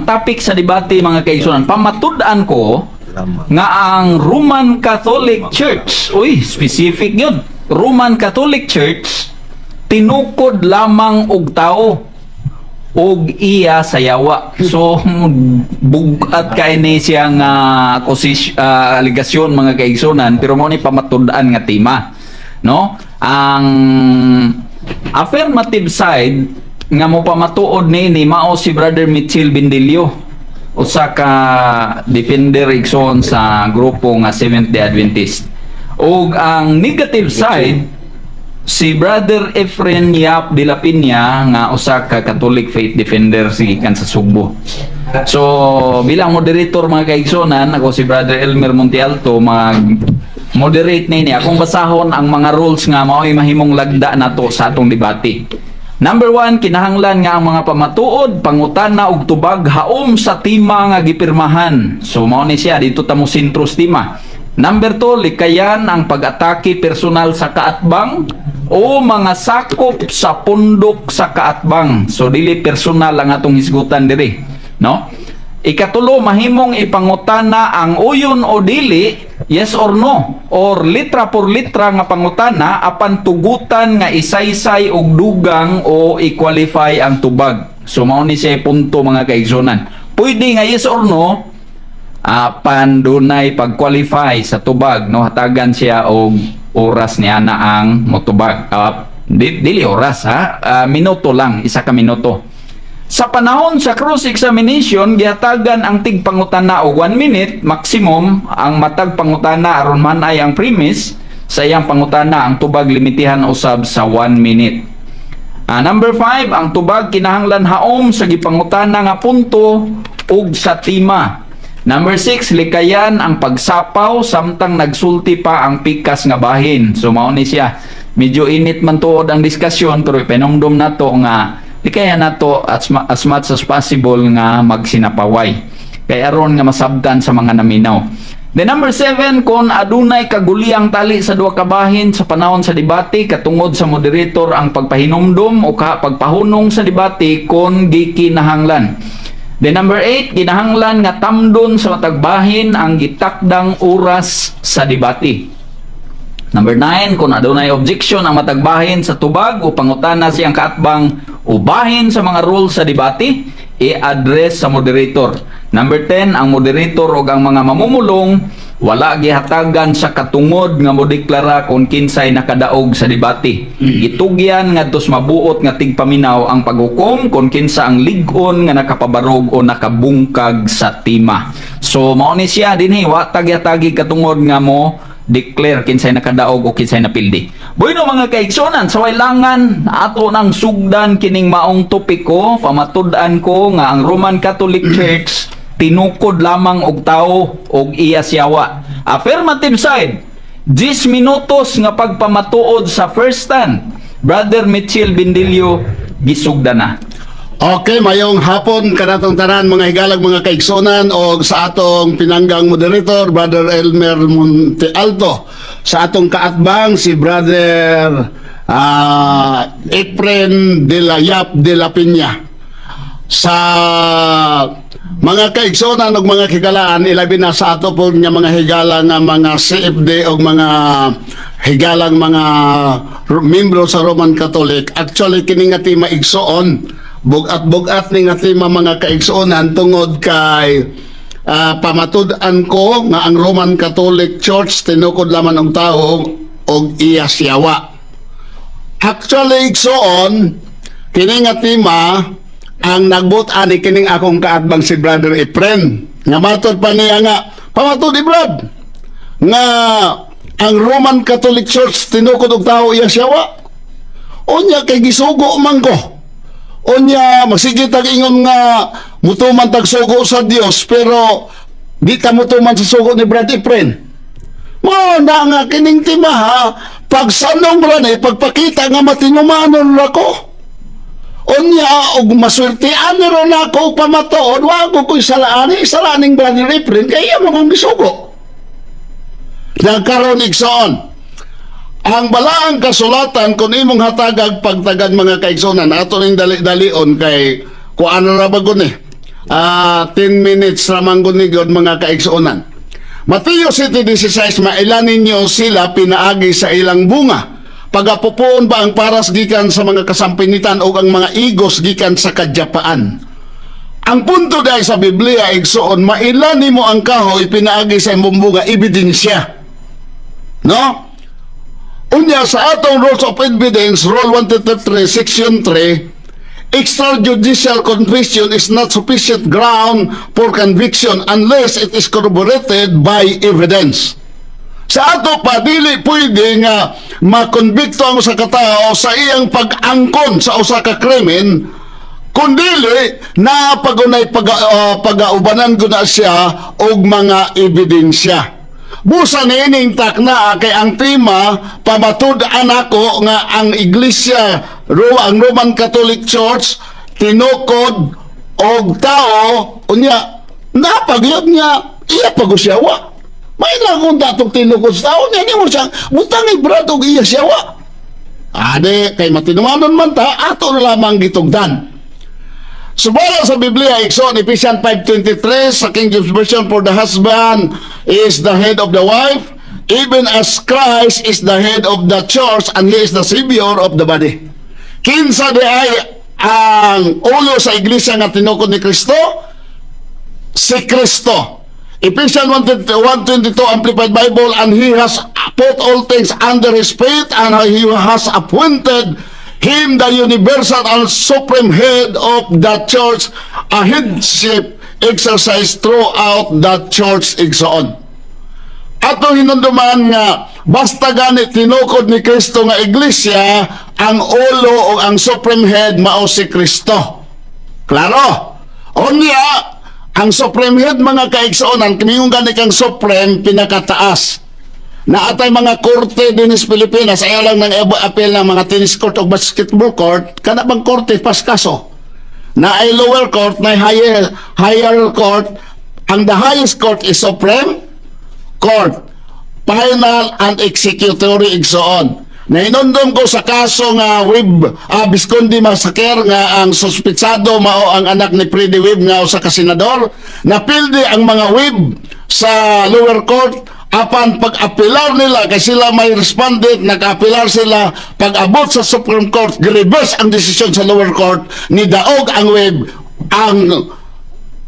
topic sa debate mga kaigsunan, pamatud-an ko nga ang Roman Catholic Church, uy, specific yun, Roman Catholic Church tinukod lamang og tao og iya sayawa. So bugat kay ni siya nga aligasyon mga kaigsunan, pero mo ni pamatud-an nga tema, no? Ang affirmative side nga mo pamatuod ni mao si Brother Mitchell Bindilio, usa ka defender igsoon sa grupo nga Seventh-day Adventist. Ug ang negative side si Brother Efren Yap de la Piña nga usa ka Catholic faith defender gikan sa Sugbo. So bilang moderator mga kaigsonan, ako si Brother Elmer Montialto mag moderate ni akong basahon ang mga rules nga mao'y mahimong lagda nato sa atong debate. Number 1, kinahanglan nga ang mga pamatuod, pangutana ug tubag haom sa tema nga gipirmahan. So mao ni siya dito ta mo sentros tema. Number 2, likayan ang pag-atake personal sa kaatbang o mga sakop sa pundok sa kaatbang. So dili personal ang atong hisgutan diri, no? Ikatulo, mahimong ipangutana ang uyon o dili, yes or no, or litra por litra nga pangutana apan tugutan nga isaysay og dugang o i-qualify ang tubag. So mao ni siya punto mga kaigsunan. Pwede nga yes or no, apan dunay pag-qualify sa tubag, no, hatagan siya og oras niya na ang motubag. Dili oras ha, minuto lang, isa ka minuto. Sa panahon sa cross-examination, gihatagan ang tigpangutana og 1 minute maximum. Ang matag pangutana aron man ay ang premise sa iyang pangutana, ang tubag limitihan usab sa 1 minute. Number 5, ang tubag kinahanglan haom sa gipangutana nga punto ug sa tema. Number 6, likayan ang pagsapaw samtang nagsulti pa ang pikas nga bahin. So mao ni siya, medyo init man tuod ang diskusyon, pero ipanumdum nato nga kaya nato as much as possible nga magsinapaway kaya aron nga masabtan sa mga naminaw. The number 7, kung adunay kaguliang tali sa duha ka bahin sa panahon sa debate, katungod sa moderator ang pagpahinumdum o pagpahunong sa debate kung gikinahanglan. The number 8, kinahanglan nga tamdon sa matag bahin ang gitakdang oras sa debate. Number 9, kung adunay objection ang matag bahin sa tubag o pangutana siyang kaatbang ubahin sa mga rules sa debate, i-address sa moderator. Number 10, ang moderator o ang mga mamumulong wala gihatagan sa katungod nga modeklara kung kinsay nakadaog sa debate. Itugyan nga tos mabuot nga tigpaminaw ang paghukom kung kinsa ang ligon nga nakapabarog o nakabungkag sa tema. So mao ni siya dinhi wa tagi katungod nga mo declare kinsay nakadaog o kinsay napildi. Bueno mga kaigsonan, sa wailangan ato nang sugdan kining maong topiko, pamatud-an ko nga ang Roman Catholic Church tinukod lamang og tao og iya siyawa. Affirmative side, 10 minutos nga pagpamatuod sa first stand. Brother Mitchell Bindilio gisugdan na. Okay, mayong hapon kanatong tanan mga higalag mga kaigsonan o sa atong pinanggang moderator Brother Elmer Montialto, sa atong kaatbang si Brother Efren de la Yap de la Piña. Sa mga kaigsonan o mga higalaan, ilabi na sa ato po nga mga higalang nga mga CFD o mga higalang mga membro sa Roman Catholic. Actually kini nga tema igsoon bugat ni nga tema mga kaigsuonan tungod kay pamatud-an ko nga ang Roman Catholic Church tinukod lamang ang tao og iya siyawa. Actually igsuon kini nga tema ang nagbut-an kining akong kaatbang si Brother Efren nga matod pa niya nga pamatud Brad nga ang Roman Catholic Church tinukod og tao iya siyawa. Unya kay gisugo man ko. Unya magsigit ang ingon nga mutuman tag sugo sa Dios pero di ta mutuman sa sugo ni Brad Efren. Mo na nga kining tema ha, pagsanong ra ni pagpakita nga matinumanon ra ko. Unya og maswertean ra nako pamatuod wa ko koy salaning Brad Efren kay amo kong gisugo. Nagkaroon igsoon ang balaang kasulatan kung imong hatagag pagtagad mga kaigsonan ato ning dali-dalion kay kuan ra ba gud ni 10 minutes ramang gunigod mga kaigsuonan. Mateo 7:16, mailanin niyo sila pinaagi sa ilang bunga. Pagapupuon ba ang paras gikan sa mga kasampinitan o ang mga igos gikan sa kadyapaan? Ang punto dahil sa Biblia, igsuon, mailani mo ang kahoy pinaagi sa imong bunga, ebidensya. No? Unya sa atong Rules of Evidence, Rule 133, Section 3, extrajudicial confession is not sufficient ground for conviction unless it is corroborated by evidence. Sa ato pa, dili pwede nga makonbikto ang usa ka tao sa iyang pag-angkon sa usa ka krimen, kundili na pagunay pag-aubanan ko na siya og mga ebidensya. Busa niining takna kay ang tema pamatud-an ako nga ang iglesia ang Roman Catholic Church tinukod og tao unya napagyod niya iya pagusyawa. May lang kung datong tinukod sa tao niya mo siya butang ibrad og iya syawa. Ade kay matinumanon man ta ato na lamang gitugdan. Subala sa Biblia, Ikson, Ephesians 5:23, sa King James Version, for the husband is the head of the wife, even as Christ is the head of the church, and He is the Savior of the body. Kinsa di ay ang ulo sa iglesia nga tinukod ni Kristo? Si Kristo. Ephesians 1:22, Amplified Bible, and He has put all things under His feet, and He has appointed Him the universal and supreme head of the church, a headship exercised throughout the church igsoon. Ato hinunduman nga basta gani tinukod ni Kristo nga iglesia, ang ulo o ang supreme head mao si Kristo. Klaro? Unya, ang supreme head mga kaigsuonan, kimingong gani kang supreme pinakataas. Na atay mga korte din sa Pilipinas, ayaw lang nang apel ng mga tennis court o basketball court, kana bang korte pas kaso. Na ay lower court, na higher court, ang the highest court is Supreme Court, final and executory igsoon. Na inundom ko sa kaso nga Visconde Massacre nga ang suspitsado mao ang anak ni Freddy Webb nga usa ka senador, napildi ang mga Webb sa lower court. Apan pag-apilar nila, kasi sila may respondent, nag-apilar sila, pag-abot sa Supreme Court, reverse ang desisyon sa lower court, ni daog ang Webb, ang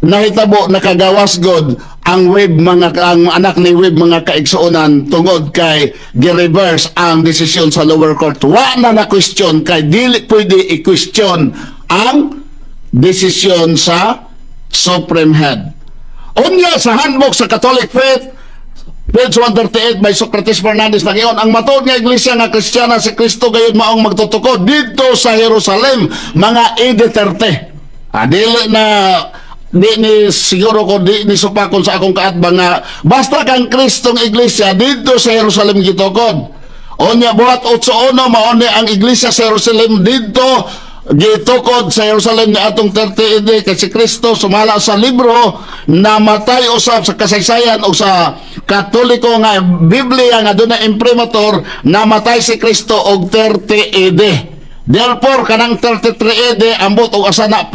nahitabo, nakagawas god, ang Webb, ang anak ni Webb mga kaigsuonan, tungod kay gi-reverse ang desisyon sa lower court. Wa na question kay dili pwede i-question ang desisyon sa Supreme Head. Unya sa handbook sa Catholic Faith, page 138 by Socrates Fernandez nangiyon, ang matuod nga iglesia nga Kristiyana si Kristo gayud maong magtutukod dito sa Jerusalem mga AD 30. Dili na di ni siguro ko di ni supakon sa akong kaatbang nga basta kang Kristong iglesia dito sa Jerusalem gitukod. Onya buhat 8:1 mao ni ang iglesia sa Jerusalem dito gitukod sa Jerusalem ni atong 30 AD kay si Kristo sumala sa libro namatay usab sa kasaysayan o sa Katoliko nga Biblia nga doon na imprimatur, namatay si Kristo og 30 AD. Therefore kanang 33 AD ambot og asana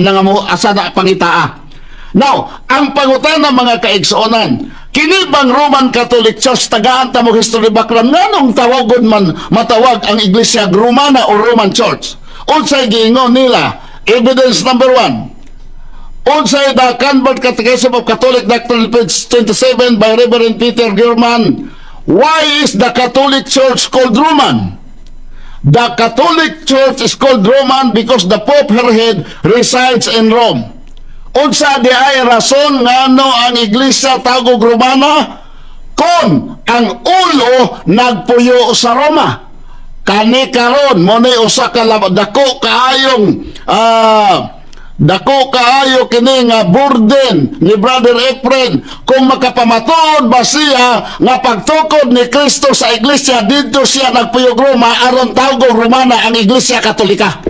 pangitaa. Now, ang pangutan ng mga kaigsuonan, kini bang Roman Catholic Church tagaan ta mo history background nganong tawagon man matawag ang Iglesia Romana o Roman Church? Unsay giingon nila? Evidence number 1. Unsay the Convert Catechism of Catholic Doctrine, page 27 by Reverend Peter German. Why is the Catholic Church called Roman? The Catholic Church is called Roman because the Pope, her head, resides in Rome. Unsa di ay rason ngano ang Iglesia tawag Romana? Kon ang ulo nagpuyo sa Roma. Kani karon mo ni usa ka dako kaayo kini nga burden ni Brother Efren kung makapamatod ba siya nga pagtukod ni Kristo sa iglesia dito siya nagpuyog Roma aron tawag Romana ang Iglesia Katolika.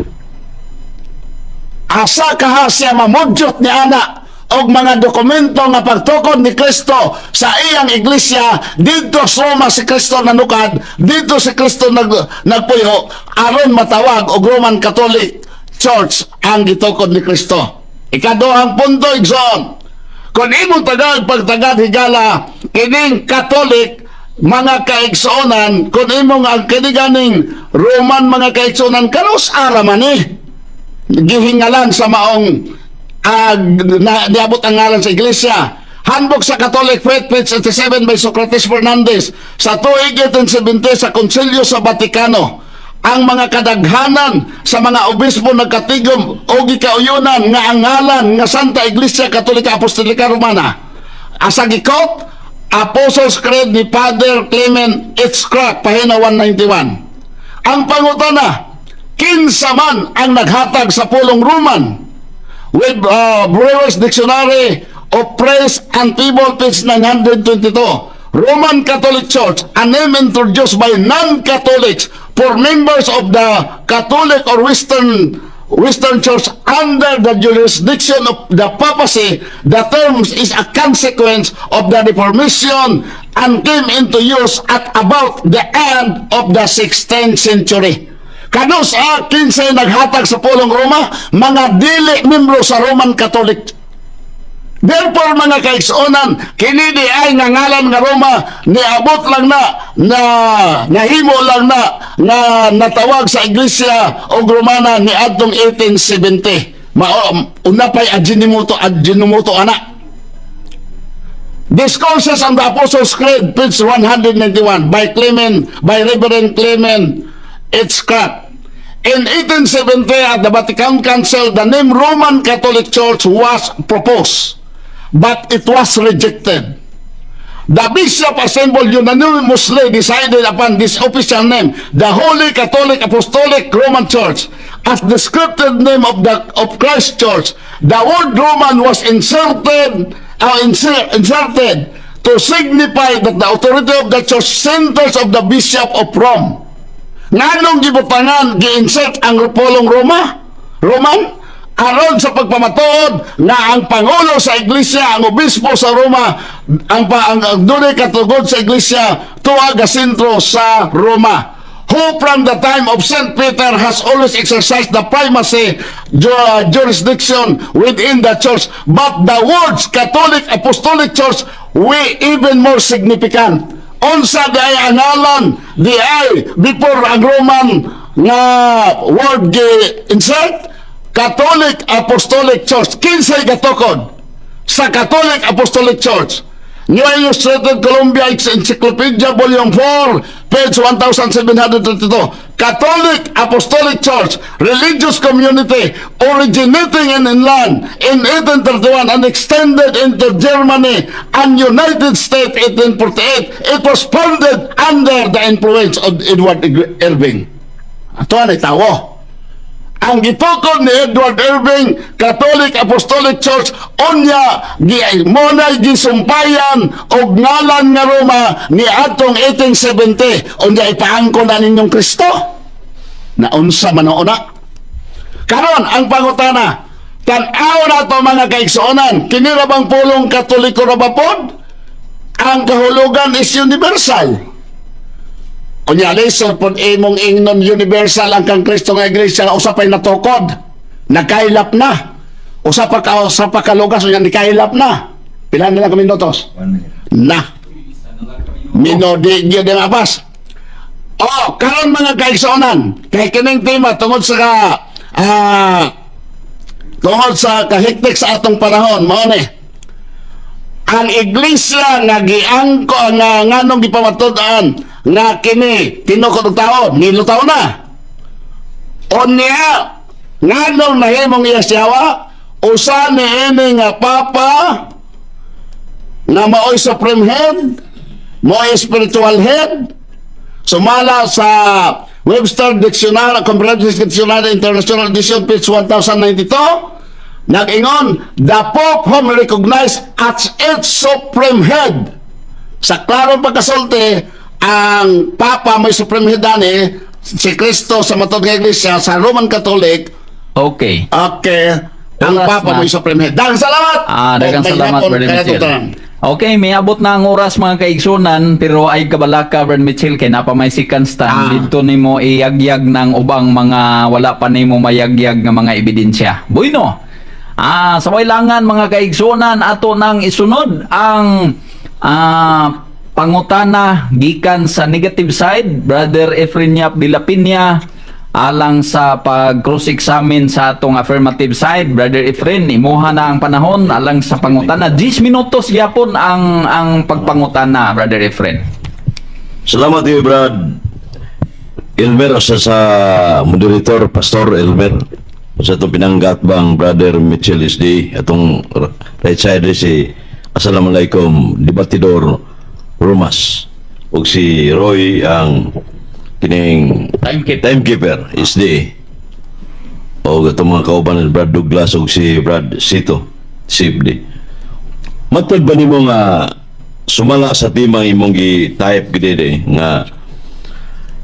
Asa kaha siya mamudyot ni ana og mga dokumento nga pagtukod ni Kristo sa iyang iglesia dito sa Roma si Kristo nanukad, dito si Kristo nagpuyo aron matawag og Roman Catholic Church ang gitukod ni Kristo. Ikaduhang punto, igsoon. Kung imong pagtagad higala, kining Katolik, mga kaigsuonan, kung imong ang kiniganing Roman mga kaigsuonan, kanos araman gihingalan sa maong niabot ang ngalan sa iglesia. Handbook sa Catholic Faith, page 87 by Socrates Fernandez, sa tuig 1870 sa Konsilyo sa Vatikano, ang mga kadaghanan sa mga obispo nagkatigom o gikauyunan nga ang ngalan nga Santa Iglesia Katolika Apostolika Romana. Asa gikot, Apostles' Creed ni Father Clement H. Crack, pahina 191. Ang pangutana, kinsa man ang naghatag sa pulong Roman? With Brewer's Dictionary of Praise and People, page 922. Roman Catholic Church, a name introduced by non-Catholics for members of the Catholic or Western Church under the jurisdiction of the papacy. The term is a consequence of the Reformation and came into use at about the end of the 16th century. Kanos kinsay naghatag sa pulong Roma? Mga dili membro sa Roman Catholic. Therefore, mga kaigsuonan, kini di ay nga ngalan nga Roma, niabot lang nahimo lang na natawag sa Iglesia o Romana ni adtong 1870. Una pa'y Ajinomoto ana. Discourses on the Apostles' Creed, page 191, by Reverend Clement H. Crack. In 1870, at the Vatican Council, the name Roman Catholic Church was proposed, but it was rejected. The bishop assembled unanimously decided upon this official name, the Holy Catholic Apostolic Roman Church, as the scripted name of Christ Church. The word Roman was inserted to signify that the authority of the church centers of the Bishop of Rome. Nganong gibutangan gi-insert ang pulong Roman aron sa pagpamatuod nga ang pangulo sa iglesia, ang obispo sa Roma, ang dunay katugod sa iglesia tuwa ga sentro sa Roma, who from the time of St. Peter has always exercised the primacy jurisdiction within the church. But the words Catholic Apostolic Church were even more significant. Unsa di ay angalan di ay before ang Roman nga word insert Catholic Apostolic Church. Kinsay gatukod sa Catholic Apostolic Church? New Illustrated Columbia Encyclopedia Volume 4, page 1732. Catholic Apostolic Church, religious community originating in England in 1831 and extended into Germany and United States 1848. It was founded under the influence of Edward Irving. Ato na itawo. Ang gitukod ni Edward Irving, Catholic Apostolic Church, unya monay gisumpayan og ngalan nga Roma ni atong 1870. Unya ipaangko na ninyong Kristo. Naunsa man una. Karon ang pangutana, tan-aw na to mga kaigsuonan, kini ra bang pulong Katoliko ra ba pod? Ang kahulugan is universal. Unya lesson pod imong ingnon universal ang kang Kristo nga iglesia, usapay natukod, nakailap na. Usapa ka lugas unya nikailap na. Pila na lang kami minutos? 1 minute. Na. Minodi gyud ang apas. Karon mga kaigsuonan, kay kining tema tungod sa kahiktik sa atong panahon, mao ni ang iglesia nga giangko nga nganong gipamatud-an nga kini tinukod og taon, nilutaw na. Unya nganong nahimong iya siyawa, usa ni ini nga papa na maoy supreme head, maoy spiritual head, sumala sa Webster Dictionary, Comprehensive Dictionary International Edition, page 1092, nag-ingon, the Pope whom recognized as its supreme head. Sa klarong pagkasulti, ang Papa may supreme head ani, si Kristo sa matod nga iglesia, sa Roman Catholic. Okay. Ang Oras Papa na. may supreme head. Daghang salamat! Daghang salamat, Brother Mitchell. Okay, may abot na ang oras mga kaigsunan, pero ay kabalaka, Brother Mitchell, kay napa may seconds time. Dito nimo iyagyag ng ubang mga wala pa nimo mayagyag nga mga ebidensya. Bueno, Sa wailangan mga kaigsunan ato nang isunod ang pangutana gikan sa negative side, Brother Efren Yap de la Piña, alang sa pag-cross-examine sa atong affirmative side. Brother Efren, imuha na ang panahon alang sa pangutana. 10 minutos yapon ang pagpangutana, Brother Efren. Salamat iyo, Brad Elmer, sa moderator, Pastor Elmer, sa itong pinanggat bang Brother Mitchell SD, atong right side si Assalamualaikum, Debatidor Romas, ug si Roy ang kining timekeeper SD, o itong mga kauban ni Brad Douglas ug si Brad Sito Sibdi. Matod ba nimo nga sumala sa timang imong gi-type gid nga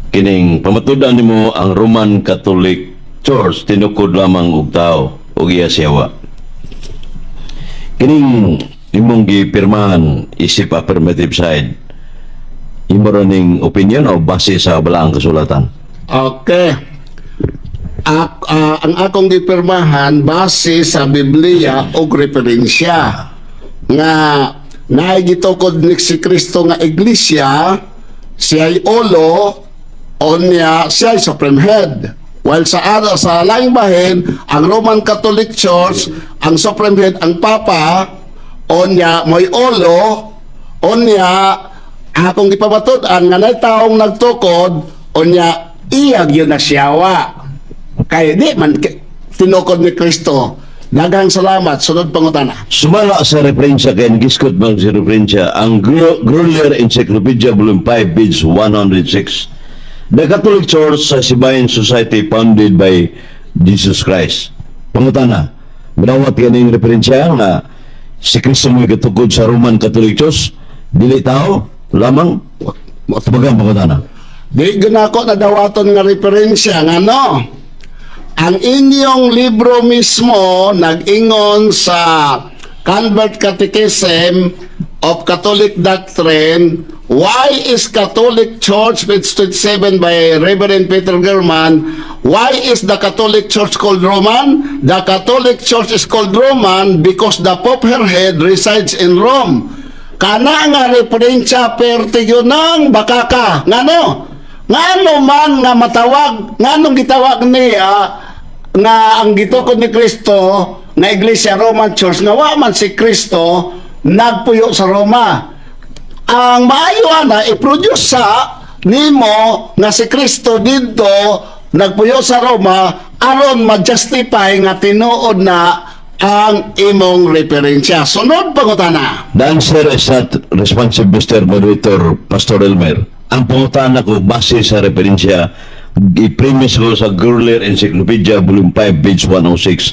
kining pamatudan nimo ang Roman Catholic Church tinukod lamang og tao ug iya siyawa? Kining imong gipirmahan isip affirmative side, imo ning opinion o base sa balaang kasulatan? Okay. Ang akong gipirmahan base sa Biblia o referensya nga naigitukod ni si Kristo nga iglesia, siya'y ulo, o niya siya'y supreme head. While sa laing bahin, ang Roman Catholic Church, ang supreme head, ang Papa, o niya mo'y ulo, o niya akong ipabatudan nga na taong nagtukod, o niya iyag yun na siyawa. Kaya di man tinukod ni Kristo. Daghang salamat. Sunod pangutana. Sumala sa referensya kay giskot bang si referensya ang Gruller Encyclopedia Volume 5 page 106. The Catholic Church sa Sibayan Society founded by Jesus Christ. Pangutana, minawat kaning referensya nga si Kristo mo katukod sa Roman Catholic Church, dili tao lamang. Tabagang pangutana. Di ginako na dawaton nga referensya nga no. Ang inyong libro mismo nag-ingon sa Convert Catechism of Catholic Doctrine, Why is Catholic Church, page 27 by Reverend Peter German, why is the Catholic Church called Roman? The Catholic Church is called Roman because the Pope her head resides in Rome. Kana nga referensya perti yun ng bakaka. Ngano man nga matawag, nganong gitawag niya nga ang gitukod ni Kristo na Iglesia Roman Church nga wa man si Kristo nagpuyo sa Roma. Ang maayo na i-produce sa nimo nga si Kristo dito nagpuyo sa Roma aron ma-justify nga tinuod na ang imong referensya. Sunod pangutana. The answer is not responsive, Mr. Moderator, Pastor Elmer. Ang pangutana ko base sa referensya i-premise ko sa Gruller Encyclopedia Volume 5 page 106.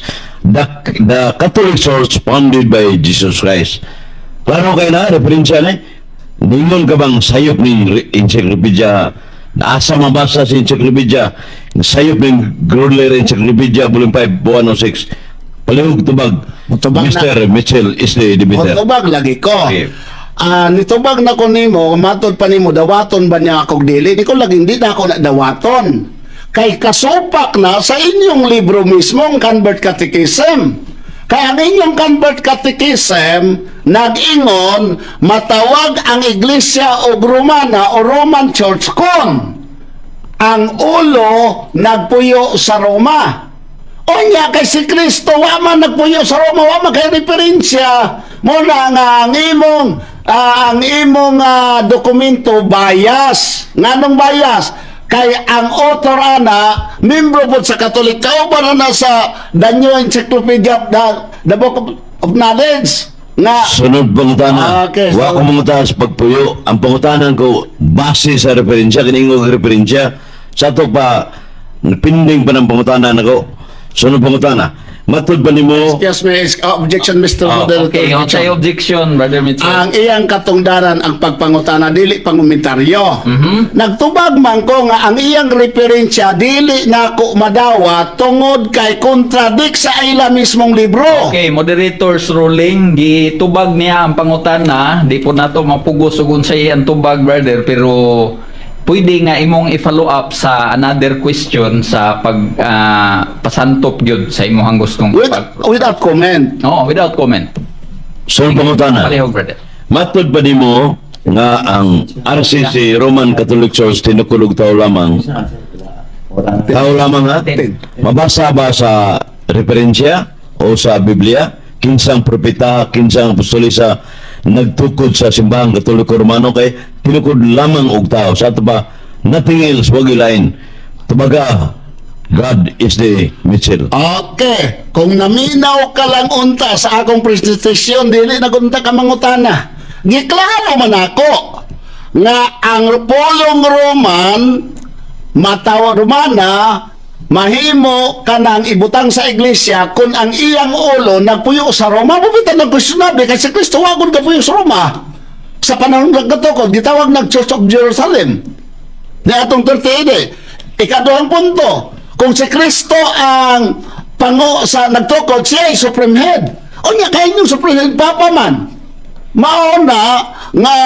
The Catholic Church founded by Jesus Christ. Klaro kayo na referensya ni? Ningon ka bang sayop ng encyclopedia? Naasa mabasa sa encyclopedia sayop ng Gruller Encyclopedia Volume 5 106. Palihog tubag, Mr. Mitchell is the debater. Tubag lagi ko. Okay. Nitubag na ko nimo, matod pa nimo, dawaton ba niya akong dili? Di ko lagi, hindi na ako na dawaton. Kay kasupak na sa inyong libro mismo, ang Convert Catechism. Kaya ang inyong Convert Catechism, nag-ingon, matawag ang Iglesia o Romana o Roman Church kon ang ulo nagpuyo sa Roma. O niya kay si Kristo, wa man nagpuyo sa Roma, wa man kay referensya. Muna nga ang imong dokumento bias. Nganong bias? Kay ang author ana membro po sa Catholic, kauban na sa The New Encyclopedia the Book of Knowledge nga sunod pangutana. Okay, wa ko mangutana sa pagpuyo. Ang pangutanan ko base sa referensya, kiningog referensya sa to pa pinding pa ng pangutanan nako. Sunod pangutana. Matod ba nimo? Yes, may objection, Mr. Moderator. Okay, say objection, Brother Mitchell. Ang iyang katungdaran ang pagpangutana dili pangomentaryo. Nagtubag man ko nga ang iyang referensya dili na ko madawa tungod kay kontradik sa ila mismong libro. Okay, moderator's ruling, gitubag niya ang pangutana, di po nato mapugos ug unsay ang tubag, brother, pero pwede nga imong i-follow up sa another question sa pag pasantop gyud sa imong gustong Without comment. without comment. So, pangutana. Pareho, brother. Matod ba nimo nga ang RCC Roman Catholic Church tinukulog tao lamang? Tao lamang ha? Mabasa ba sa referensya o sa Biblia? Kinsang propeta, kinsang apostoli sa nagtukod sa simbahang Katoliko Romano kay tinukod lamang og tao. Sa ito ba, nothing else, wag ilain. Tubaga, God is the Mitchell. Okay. Kung naminaw ka lang unta sa akong presentasyon, dili nagunta ka mangutana. Giklaro man ako nga ang pulong Roman, matawa Romana, mahimo kanang ibutang sa iglesia kung ang iyang ulo nagpuyo sa Roma. Bubitan ng questionable kasi Kristo wagod kapuyo sa Roma. Sa panahon nagkatukod, gitawag ng Church of Jerusalem. Di atong 38. Ikaduhang punto, kung si Kristo ang pango sa nagtukod, siya ay supreme head. O niya kayo yung supreme head, Papa man. Mauna nga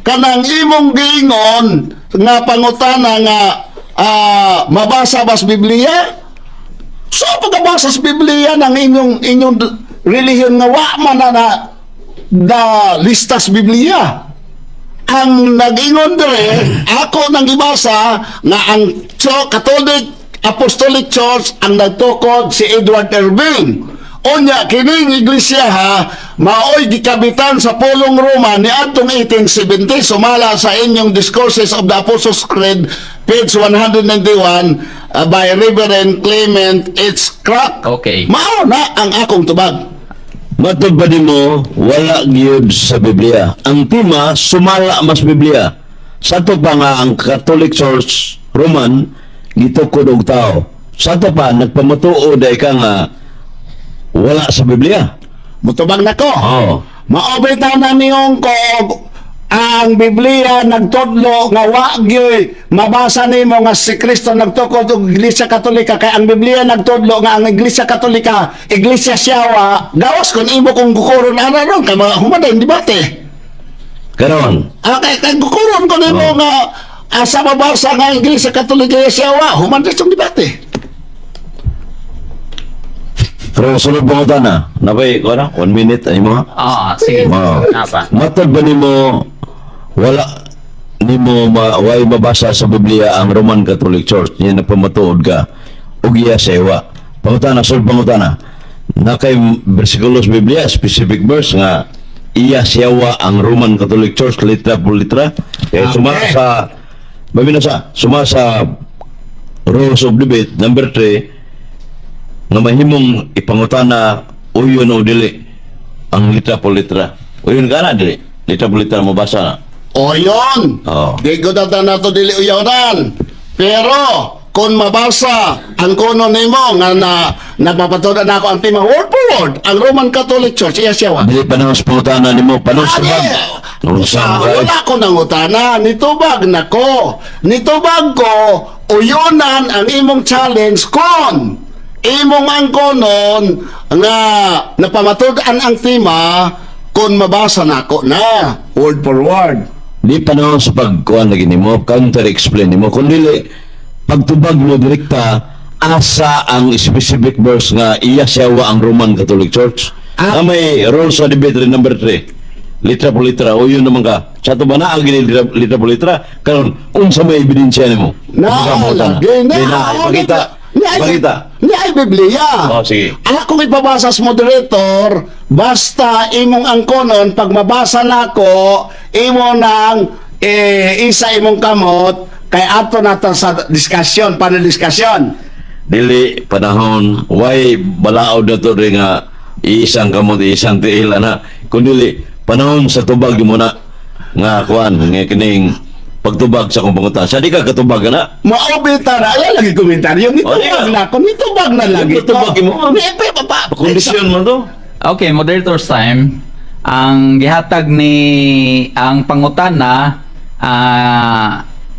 kanang imong gingon nga pangutana nga mabasa ba sa Biblia? So pagkabasa sa Biblia ng inyong relihiyon nga wa man na lista sa Biblia. Ang nag-ingon dire, ako nang gibasa nga ang Catholic Apostolic Church ang nagtukod si Edward Irving. Onya kining iglesia maoy gikabitan sa pulong Roma ni atong 1870 sumala sa inyong Discourses of the Apostles' Creed page 191 by Reverend Clement H. Crack. Okay. Mao na ang akong tubag. Matod ba nimo wala gyud sa Biblia? Ang tema sumala mas Biblia. Sa to pa nga ang Catholic Church Roman gitukod og tao. Sa to pa nagpamatuo day ka nga wala sa Biblia. Mutubag na ko. Oh. Maobitan na niyong ko ang Biblia nagtudlo nga wa gyoy mabasa nimo nga si Kristo nagtukod og Iglesia Katolika kay ang Biblia nagtudlo nga ang Iglesia Katolika, Iglesia Siawa, gawas kun imo kung gukuron ana ron kay humaday debate. Karon. Okay, kay gukuron ko nimo nga asa mabasa nga Iglesia Katolika Siawa, humaday sa debate. Pero sunod pangutan na. Napay, ko na? 1 minute, ay mo ha? Sige. Wow. Napa. Matod ba nimo wala nimo way mabasa sa Biblia ang Roman Catholic Church niya nagpamatuod ka ug iya sewa. Pangutan na, sunod pangutan na. Na kay bersikulo sa Biblia, specific verse nga iya sewa ang Roman Catholic Church litra por litra. Kaya suma sa Rules of Debate number 3 nga mahimong ipangutana uyon o dili ang litra po litra. Uyon ka na dili. Litra po litra mabasa na. O yun. Oh. Di ko na to dili uyawan. Pero kung mabasa ang kuno nimo nga napapatunan ako ang tema word for word ang Roman Catholic Church iya siya. Dili pa nang pangutana nimo panos sa bag. Wala ko nang utana. Nitubag na ko. Nitubag ko uyonan ang imong challenge kon imong ang konon nga napamatudan ang tema kung mabasa na ako na word for word. Di pa nang sa pagkuhan lagi nimo, counter-explain nimo. Kung dili, pagtubag mo direkta, asa ang specific verse nga iya siyawa ang Roman Catholic Church. Na may rules sa debate rin number 3. Litra po litra, o yun naman ka. Sa ito ba na ang litra po litra? Karon, unsa may ebidensya nimo? Lagi Pakita. Ni ay Biblia. Oh, sige. Akong ipabasa sa moderator, basta imong angkonon, pag mabasa na ako, imo nang isa imong kamot, kay ato nato sa diskusyon, panel-diskusyon. Dili, panahon, why balaod na to rin nga isang kamot, isang tiil, na. Kundi panahon sa tubag mo na, nga kuan, nga kining pagtubag sa kong pangutan. Sa di ka katubag na? Maobita na. Ayan lagi komentaryo. Nitubag na ako. Nitubag na lagi. Nitubag mo. Kondisyon mo to. Okay, moderator's time. Ang gihatag ni ang pangutana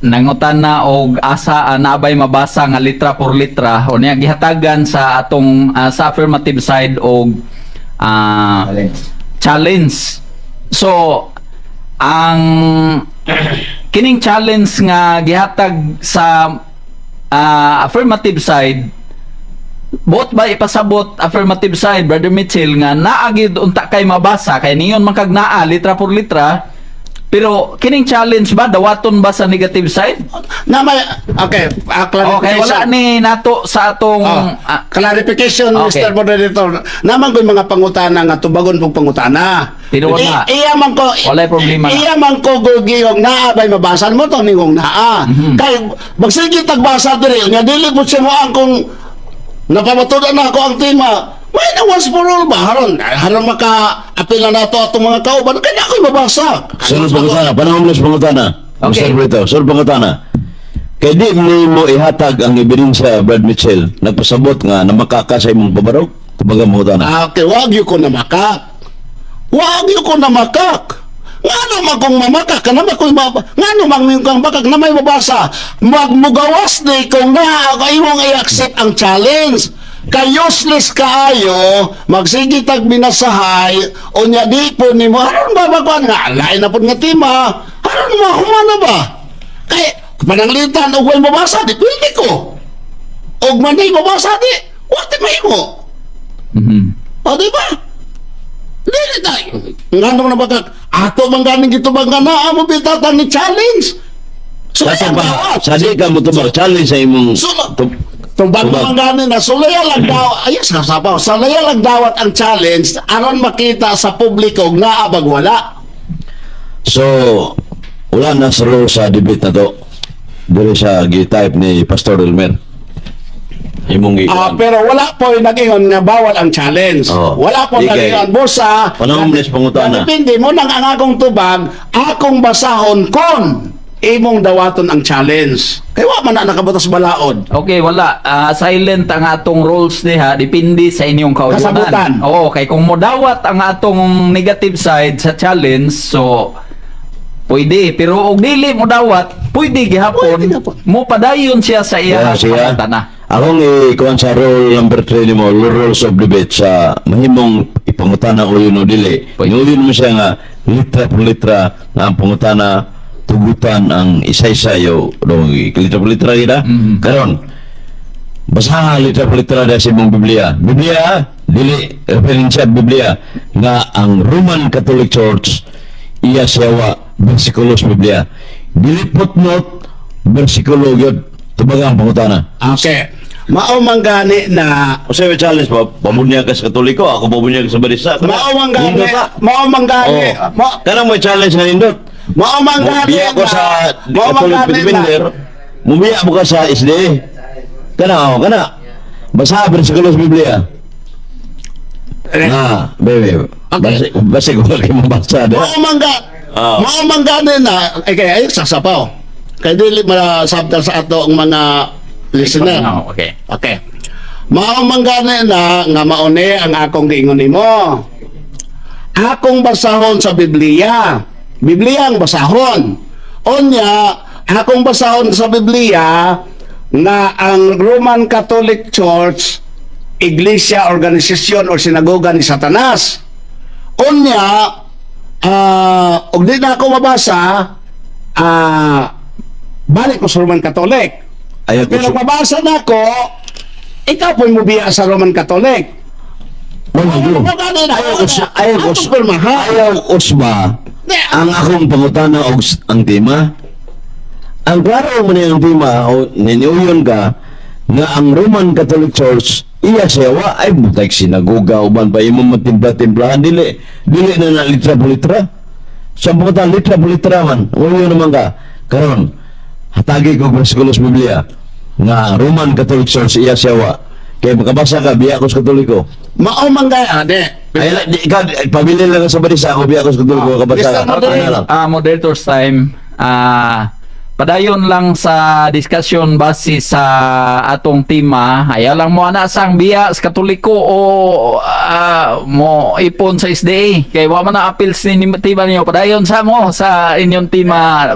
nangutana og asa nabay mabasa nga litra por litra o niya gihatagan sa atong sa affirmative side og challenge. So ang kining challenge nga gihatag sa affirmative side, both ba ipasabot affirmative side, Brother Mitchell, nga naagid unta kay mabasa kay niyon man kag naa litra por litra, pero kining challenge ba dawaton ba sa negative side? Na may, okay, Okay, wala ni nato sa atong clarification, Okay. Mr. Moderator. Naman ko yung mga pangutana nga tubagon pong pangutana. Pero wala. Iya man ko. Walay problema na. Iya man ko gugiyong naa bay mabasan mo to ningong naa. Kay magsige tagbasa diri nya dili pud siya mo ang kung napamatudan na ako ang tema. May na once for all ba haron maka-apil na nato atong mga kauban kaya ako'y mabasa. Sunod pangutana, panahon ng pangutana. Okay. Mr. Brito, sunod pangutana. Kay di mo ihatag ang ebidensya, Brad Mitchell, nagpasabot nga na makaka sa imong pabarog? Kumbaga pangutana. Okay, wag yu ko na makak. Wag yu ko na makak. Ngano man kung mamakak ka naman kung ngano man kung makak na may mabasa magmugawas ni kung na imong i-accept ang challenge. Kay useless kaayo magsige tag binasahay unya di po nimo aron ba magkuan nga lain na pud nga tema aron mo humana ba kay pananglitan og way mabasa di pwede ko og manay mabasa di what mahimo o di ba dili tayo ngano na ba ato man ganing gitubag nga naa mo bitatan ni challenge so Sa ba, sa di ka mo tubag challenge sa imong Tumbang mo ganin na sulaya lang daw ayos sa sabaw sulaya lang dawat ang challenge aron makita sa publiko nga abag wala. So, wala na sa role sa debate na to. Dili sa gi-type ni Pastor Elmer. Imong Pero wala po nag-ingon nga bawal ang challenge. Oh. Wala po Di nag-ingon busa. Panahon mes pangutana. Depende mo nang ang akong tubag akong basahon kon imong dawaton ang challenge. Kay wa man na nakabutas balaod. Okay, wala. Silent ang atong rules diha. Depende sa inyong Kasabutan. kauyonan. Oo, kay kung modawat ang atong negative side sa challenge, so pwede. Pero og dili modawat, pwede gihapon. Pwede gihapon. Mo padayon siya sa iya siya. pangutana. Akong ikuan sa role number 3 ni mo, rules of debate sa mahimong ipangutana o yun o dili. Pwede. Inulit mo siya nga litra por litra nga ang pangutana tugutan ang isa-isa yo litra por litra gida. Karon basaha litra por litra da sa imong Biblia. Biblia dili referensya Biblia nga ang Roman Catholic Church iya siyawa bersikulo sa Biblia. Dili footnote bersikulo gyud tubag ang pangutana. Okay. Mao man gani na O sa challenge pa, pabunya ka sa Katoliko, ako pabunya ka sa Barisa. mao man gani Oh. Kanang may challenge na nindot. mao man gani Mubiya ko sa mao man Catholic gani Defender, mubiya mo ka sa SDA. Kana. Basa bersikulo sa Biblia. Bebe. Okay. Basi ko kayo mabasa. Mao man gani na kay ay sasapaw. Kay dili masabtan sa ato ang mga listener. Okay. Okay. Mao man gani na nga mauni ang akong giingon nimo. Akong basahon sa Biblia. Biblia ang basahon. Onya, akong basahon sa Biblia nga ang Roman Catholic Church iglesia, organisasyon o sinagoga ni Satanas. Onya, og di na ako mabasa, balik ko sa Roman Catholic. Ayaw ko Pero mabasa na ako, ikaw po mo biya sa Roman Catholic. Ayaw usba ang akong pangutana og ang tema. Ang klaro mo niya ang tema o niniuyon ka nga ang Roman Catholic Church iya sewa ay butay sinagoga uban pa imong matimpla-timplahan dili na litra po litra sa pangutana litra po litra man uyo naman ka karon hatagi ko bersikulo sa Biblia nga Roman Catholic Church iya sewa kay makabasa ka biya ko sa Katoliko. Mao man gaya, Ay, ikaw, pamilya lang sa Barisa, ako biya ko sa Katoliko, kabasa. Moderator's time. Padayon lang sa discussion base sa atong tema. Ayaw lang mo ana sang biya sa Katoliko o mo ipon sa SDA. Kay wa man na appeals ni tema niyo. Padayon sa mo sa inyong tema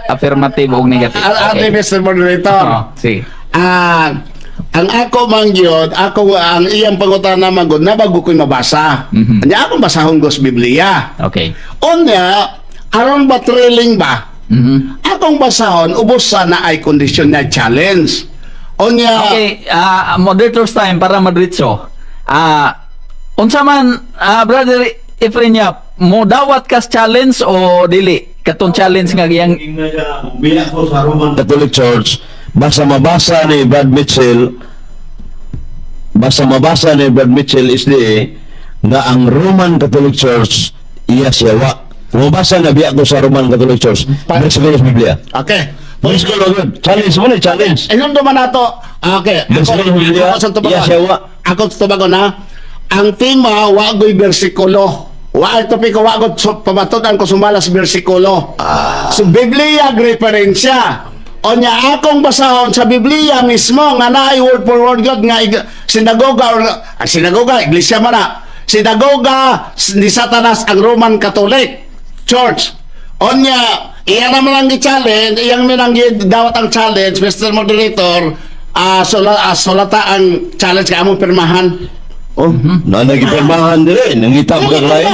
affirmative o negative. Ate Mr. Moderator. Sige. Ang ako mangyod, ang iyang pangutana manggod na bago ko'y mabasa. Anya akong basahon ko sa Biblia. Okay. Onya, aron ba thrilling ba? Akong basahon, ubos na ay kondisyon na challenge. Onya, Okay, moderator's time para madritso. Unsa man, Brother Efrenya, mo dawat kas challenge o dili? Katong challenge nga yang Biya ko sa Roman Catholic Church, basta mabasa ni Brad Mitchell SDA nga ang Roman Catholic Church iya siya. Mabasa na biya ko sa Roman Catholic Church. Versikulo sa Biblia. okay. Versikulo good. Challenge mo na, challenge. Inon naman nato. Okay. Versikulo sa Biblia. Iya siya wa. Ako tubago na. Ang tema, wagoy bersikulo. Wa topiko wagot pamatudan ko sumalas bersikulo. So Biblia referensya. Onya akong basahon sa Biblia mismo nga naay word for word God nga sinagoga iglesia man na. Sinagoga ni Satanas ang Roman Catholic Church. Onya iya naman ang challenge, iyang minang dawat ang challenge, Mr. Moderator, sulata ang challenge ka among pirmahan. Oh, nanagipirmahan dili, nangita mo kaglain.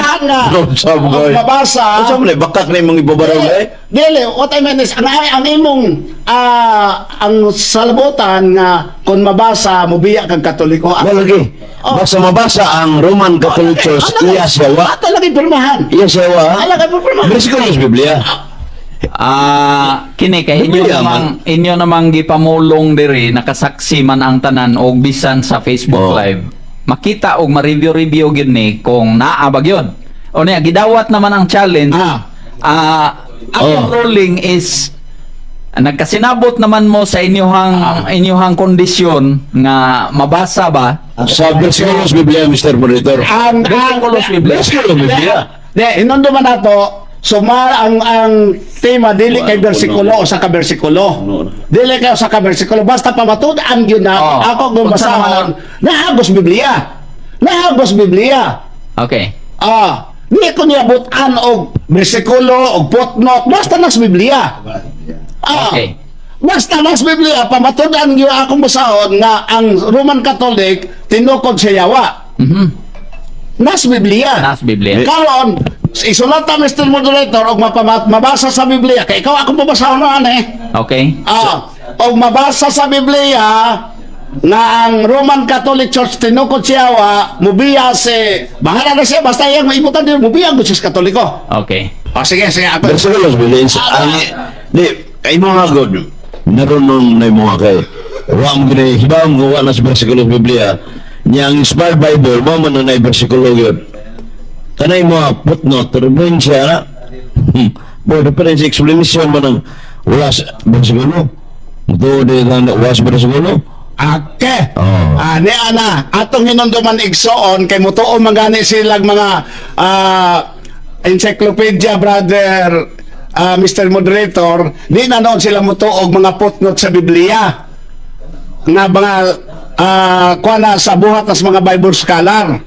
Sa mga mabasa. Sa mga bakak na imong ibabaraw na Dili, what I mean is, ang imong ang salbutan nga kung mabasa, mubiya kang Katoliko. lagi. Basta mabasa ang Roman Catholic Church, iya siya wa. Ato lagi pirmahan. Iya siya wa. Alaga mo pirmahan. Versikulo sa Biblia. kini kay inyo namang gipamulong diri nakasaksi man ang tanan og bisan sa Facebook Live. Makita og ma-review gid ni kung naa ba gyud. O niya gidawat naman ang challenge. Ang ruling is nagkasinabot naman mo sa inyuhang kondisyon nga mabasa ba Sa versikulo sa Biblia, Mr. Moderator. Ang Versikulo sa Biblia. Versikulo sa Biblia. Inondo man nato, ang tema dili kay bersikulo o sa ka-bersikulo. Dili kay sa ka-bersikulo basta pamatud-an gyud na ako kung basahon. Nahagos Biblia. Nahagos Biblia. Okay. Di ko niabutan og bersikulo og footnote basta nas Biblia. Okay. Basta nas Biblia pamatud-an gyud akong basahon nga ang Roman Catholic tinukod sa Yawa. Nas Biblia. Nas Biblia. Karon, isulat ta Mr. Moderator og mabasa sa Biblia kay ikaw akong babasahon na Okay. og mabasa sa Biblia nga ang Roman Catholic Church tinukod siya mubiya si bahala na siya basta iyang maibutan din mubiya gud sa Katoliko. Okay. Sige ako. Versikulo sa Biblia. Di, kay mga God, naroon na yung mga kay. Wa mo gina, hibang gawa na sa versikulo sa Biblia. Niya ang inspired Bible, mo man na versikulo yun. Kanay mga footnote, referensya na. Boy, referensya, explanation mo ng wala sa versikulo. Muto din lang wala sa versikulo. Okay. Ni ana atong hinumduman igsoon kay mutuo magani silang mga encyclopedia brother Mr. Moderator, di na noon sila mutuog mga footnote sa Biblia nga mga kuana sa buhat nas mga Bible scholar.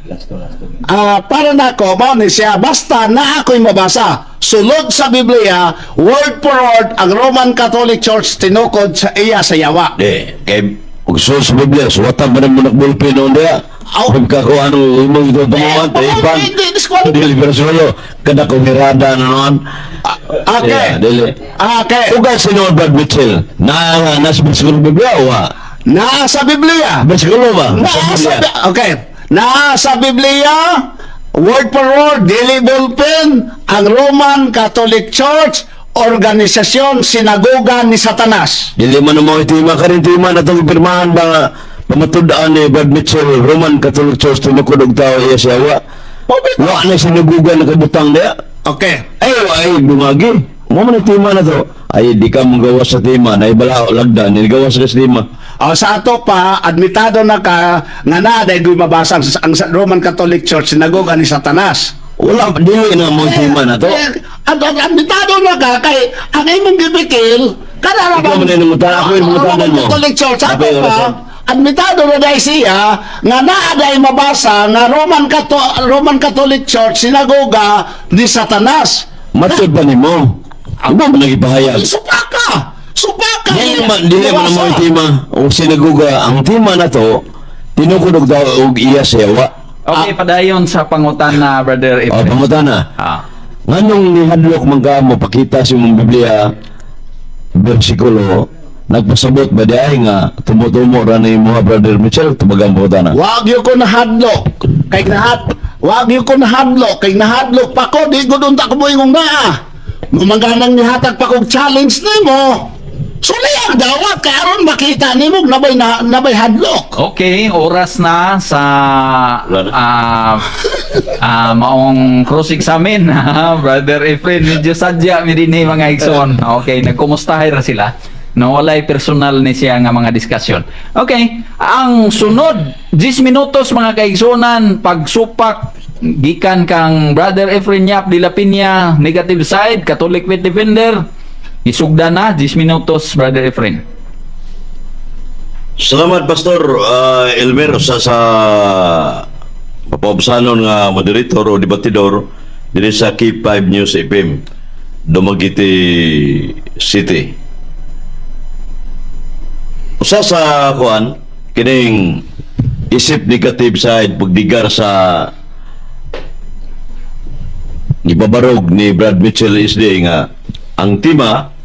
Para nako mao ni siya basta na ako'y mabasa sulod sa Biblia word for word ang Roman Catholic Church tinukod sa iya sa Yawa. Kay so sa Biblia, suwatan mo na mo nakbulpin noon dia. Pagka ko ano, imong ito tumuhan, taipan. Dili versikulo, kada ko mirada na noon. Okay. Okay. Ugal sino Brad Mitchell, nasa versikulo Biblia o Nasa Biblia. versikulo ba? Okay. Nasa Biblia, word for word, dili bulpin, ang Roman Catholic Church, organisasyon, sinagoga ni Satanas. Dili man mo itima ka rin tima na itong pirmahan ba pamatudaan ni Brad Mitchell, Roman Catholic Church, tinukod og tao iya siya wa na sinagugan na kabutang niya. Okay. Ay, bumagi. Mo man itima na to. Ay, di ka mong gawas sa tima, na ibala lagda, nigawas sa tima. Sa ato pa, admitado na ka nga na dahil mabasa ang Roman Catholic Church, sinagoga ni Satanas. Wala, dili na mo itima na to. Admitado na ka kay ang imong gibikil, kada Ikaw man yung ako yung mutanan mo. Catholic Church, ato pa, admitado na dahil siya nga naaday mabasa nga Roman Catholic Church sinagoga ni Satanas. Matod pa ni mo. Ano ba nagipahayag? Supaka Dili man mo itima o sinaguga ang tima na to tinukod og tao og iya siya wa. Okay, padayon sa pangutan na Brother Efren. Pangutana. nganong nihadlok man ka mo pakita sa mong Biblia bersikulo nagpasabot ba di ay nga tumutumo ra ni mo Brother Mitchell tumagang po na. Wag yo ko nahadlok kay wag yo ko nahadlok kay nahadlok pa ko di ko dunta ko moingong na. Mamangganang nihatag pa kog challenge nimo. Suli ang dawat kay aron makita nimo nabay hadlok. Okay, oras na sa maong cross-examine. Brother Efren, medyo sadya mi dinhi mga igsoon. Okay, nagkumustahay ra sila. No, walay personal ni siya nga mga diskusyon. Okay, ang sunod 10 minutos mga kaigsonan pagsupak gikan kang Brother Efren Yap de la Piña, negative side, Catholic Faith Defender. Isugda na 10 minutos Brother Efren. Salamat Pastor Elmer sa papaubsanon nga moderator o debatidor diri sa K5 News FM Dumaguete City. Usa sa kuan kining isip negative side pagdigar sa ibabarog ni Brad Mitchell SD nga ang tema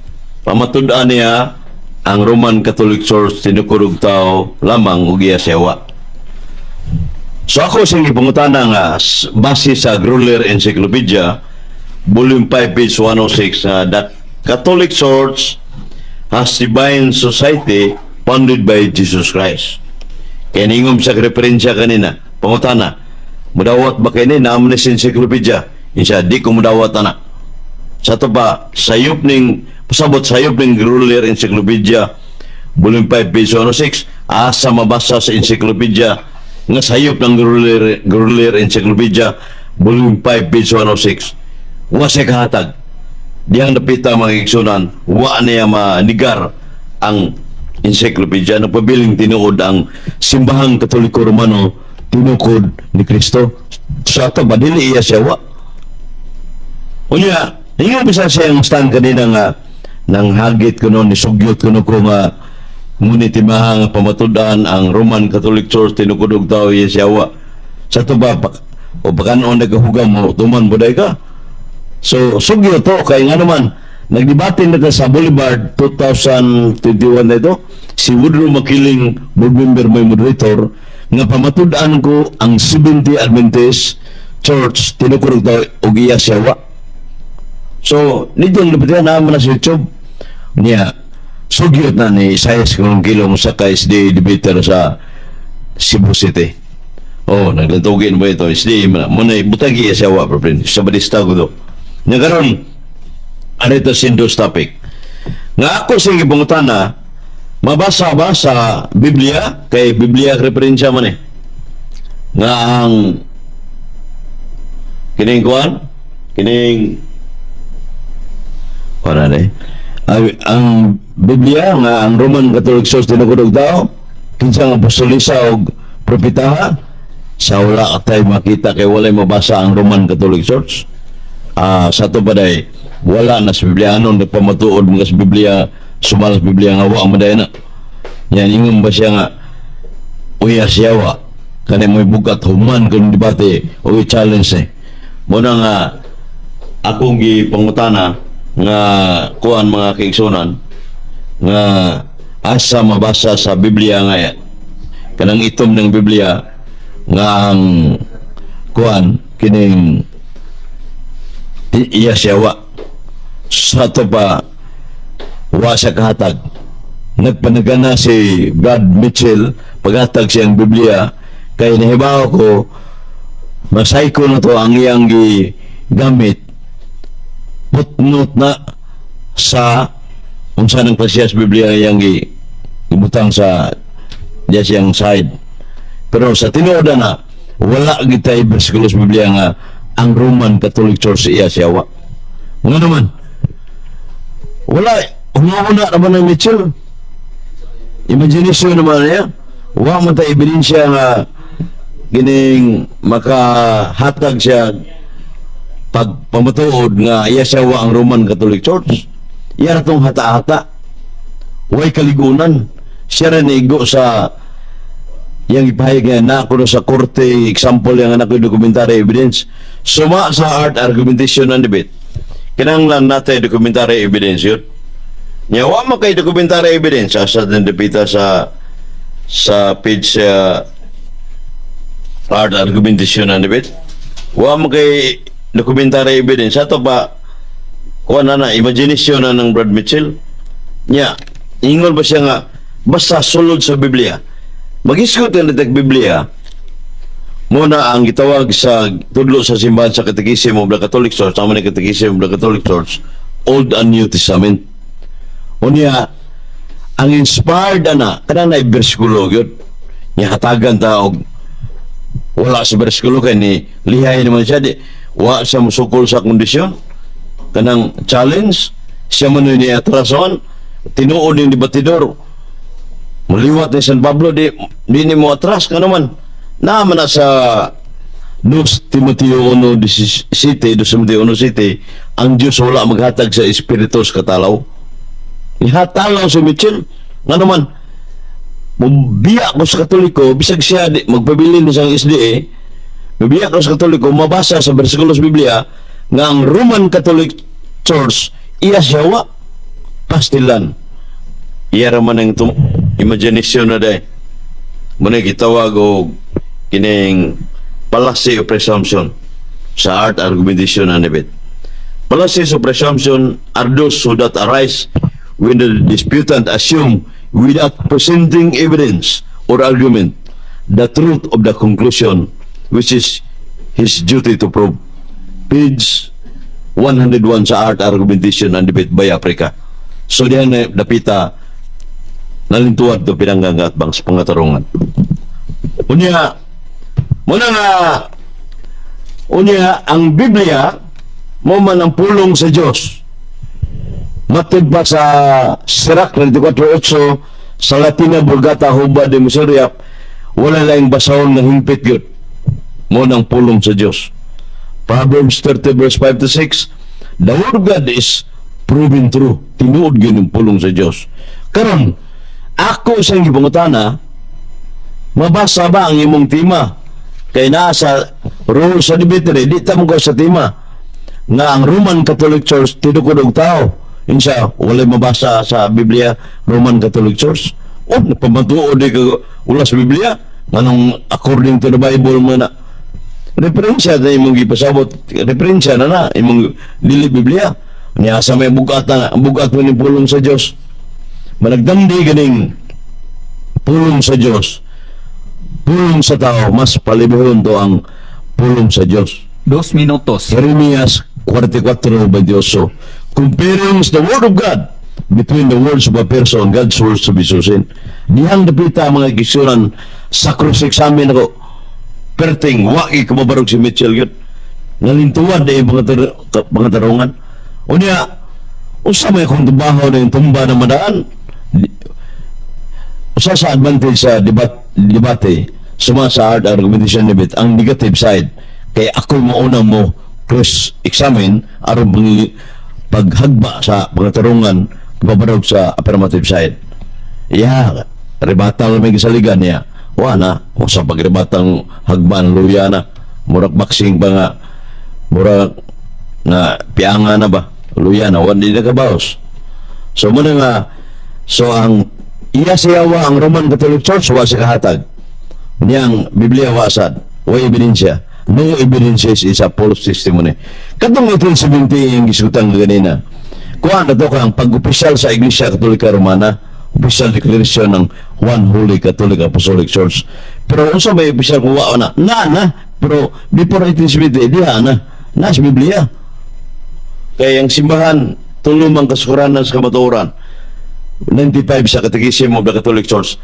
pamatud-an niya ang Roman Catholic Church tinukurog tao lamang ug iya sewa. So ako sing ipangutana nga base sa Gruller Encyclopedia volume 5 page 106 that Catholic Church has divine society founded by Jesus Christ. Kaya ningom sa referensya kanina, pangutana, mudawat ba kayo ni naman sa encyclopedia? Insya, di ko mudawat na. Sa ito ba, sayop ning, pasabot sayop ning Gruller Encyclopedia, volume 5, page 106, asa mabasa sa encyclopedia, nga sayop ng Gruller Encyclopedia, volume 5, page 106. Wa siya kahatag. Diyang napita mga igsunan, wa niya manigar ang encyclopedia na pabiling tinuod ang simbahang Katoliko Romano tinukod ni Kristo. Sa ito ba, dili iya siya wa? Unya, hindi bisa siya ang stand kanina nga nang hagit ko noon, nisugyot ko noon ko nga ngunit timahang pamatudan ang Roman Catholic Church tinukod og tao iya siya wa. Sa ito ba, o pagkanoon nagahugam mo, tuman buday ka? So, sugyot to, kaya nga naman, nagdebate na sa Boulevard 2021 na ito, si Woodrow Makiling, board member may moderator, nga pamatudaan ko ang 70 Adventist Church, tinukurog daw, o iya siyawa. So, nito ang napatihan naman na sa YouTube, niya, sugyot na ni Isaias kung kilong sa KSD debater sa Cebu City. Oh, naglantugin mo ito, SD, muna, butagi iya siyawa, sa balista ko do. Nagaroon, ano ito sindos topic nga ako sige pangutana mabasa ba sa Biblia kay Biblia referensya man nga ang kining kuan kining para ang Biblia nga ang Roman Catholic Church tinukod tao kinsa nga apostolisa og propetaha sa wala tay makita kay walay mabasa ang Roman Catholic Church. Sa ito ba day wala na sa Biblia anon nagpamatuod mga sa Biblia sumalas Biblia nga wa maday na yan ingon ba siya nga uya siya wa kanay mo'y bugat human kung debate o i-challenge muna nga akong gipangutana nga kuan mga kaigsunan nga asa mabasa sa Biblia nga kanang itom ng Biblia nga ang kuan kining iya siya wa sa ito pa wa siya kahatag nagpanagana si Brad Mitchell paghatag siyang Biblia kay nahibaw ko masay ko na to ang iyang gamit putnot na sa unsa ng klasiyas Biblia iyang ibutang sa diya siyang side pero sa tinuod na wala gitay bersikulo sa Biblia nga ang Roman Catholic Church iya siya wa. Nga naman, wala, umuna naman ng Mitchell. Imagination naman niya. Wa man tayo ebidensya nga gining makahatag siya pagpamatuod nga iya siya wa ang Roman Catholic Church. Iya itong hata-hata. Way kaligunan. Siya rin igo sa yang ipahayag nga na ako sa korte, example yung anak ko documentary evidence. Suma sa art argumentation and debate. Kinanglan natin documentary evidence yun. Nyawa mo kay documentary evidence asa din depita sa page art argumentation and debate. Wa mo kay documentary evidence ato ba kuha na imagination na ng Brad Mitchell. Nya, ingon ba siya nga basta sulod sa Biblia. Mag-iskot na nitag Biblia, muna ang gitawag sa tudlo sa simbahan sa Katekism of the Catholic Church, sama ni Katekism of the Catholic Church, Old and New Testament. Unya, ang inspired na, kanang na bersikulo yun, hatagan ta og wala sa bersikulo kay ni lihay naman siya, di, wa sa musukol sa kondisyon, kanang challenge, siya man ni atrason, tinuod ni debatidor, maliwat ni San Pablo, di ni mo atras ka naman. Naman na sa 2 Timoteo 1:17, ang Diyos wala maghatag sa espiritu sa katalaw. Ihatalaw si Mitchell. Nga naman, mabiya ko sa Katoliko, bisag siya magpabilin sa SDA, mabiya ko sa Katoliko, mabasa sa bersikulo sa Biblia, nga ang Roman Catholic Church, iya siyawa, pastilan. Iya raman ang imagination na day. Muna kitawag o kining fallacy of presumption sa art argumentation and debate. Fallacies of presumption are those who that arise when the disputant assume without presenting evidence or argument the truth of the conclusion which is his duty to prove. Page 101 sa art argumentation and debate by Africa. So diyan na dapita nalintuad to pinanggangat bang sa pangatarungan. Unya, muna nga, unya, ang Biblia, mo man ang pulong sa Diyos. Matod ba sa Sirach 24:8, sa Latina, Vulgata, Hubad, de Miseriap, wala lang basahon ng himpit yun. Mo nang pulong sa Diyos. Proverbs 30:5-6, the word of God is proven true. Tinuod yun yung pulong sa Diyos. Karon, ako sa gipangutana, mabasa ba ang imong tema? Kay naa sa rule sa debate, di ta mo sa tema nga ang Roman Catholic Church tidukod og tao. Insa wala mabasa sa Biblia Roman Catholic Church. O napamatuod di ka ula sa Biblia nganong according to the Bible mo na referensya na imong gipasabot, referensya na imong dili Biblia. Niya sa may bugat mo ni pulong sa Dios. Managdamdi ganing pulong sa Diyos, pulong sa tao, mas palibihon to ang pulong sa Diyos. 2 minutos. Jeremias 44:28, comparing the word of God between the words of a person, God's words to be susin. Dihang dapita mga gisuran sa cross-examine ako, perting, waki kamabarog si Mitchell yun. Nalintuwad na yung mga tarungan. O niya, usa may akong tubaho na yung tumba na madaan, usa sa advantage sa debate suma sa art argumentation debate ang negative side kay ako mauna mo cross-examine aron paghagba sa mga tarungan kababarog sa affirmative side. Rebatal may gisaligan niya wala o sa pagrebatang hagban luya na murag boxing ba nga murag na pianga na ba luya na wala na kabaos. So muna nga so ang iya siyawa ang Roman Catholic Church wa sa kahatag niyang Biblia wasad wa ebidensya. No evidence is a false testimony. Katong 1870 yung gisutang ganina kuha na to kang pag-opisyal sa Iglesia Katolika Romana, official declaration ng One Holy Catholic Apostolic Church. Pero unsa may opisyal kung wa na pero before 1870 diha na sa Biblia. Kaya ang simbahan tulumang kasukuranan sa kamatuoran 95 sa Catechism of the Catholic Church,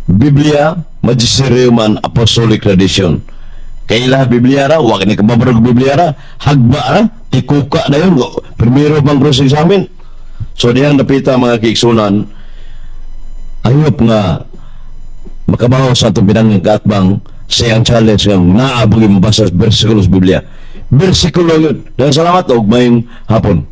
Biblia, Magisterium and Apostolic Tradition. Kailah Biblia ra, wag ni kababarog Biblia ra, hagba ra, ikuka na yun, primero bang cross-examine. So diyang napita mga kiiksunan, ayop nga makabaho sa itong pinangang kaatbang sa iyang challenge ng naabagi mabasa sa versikulo sa Biblia. Versikulo yun. Dahil salamat og mayong hapon.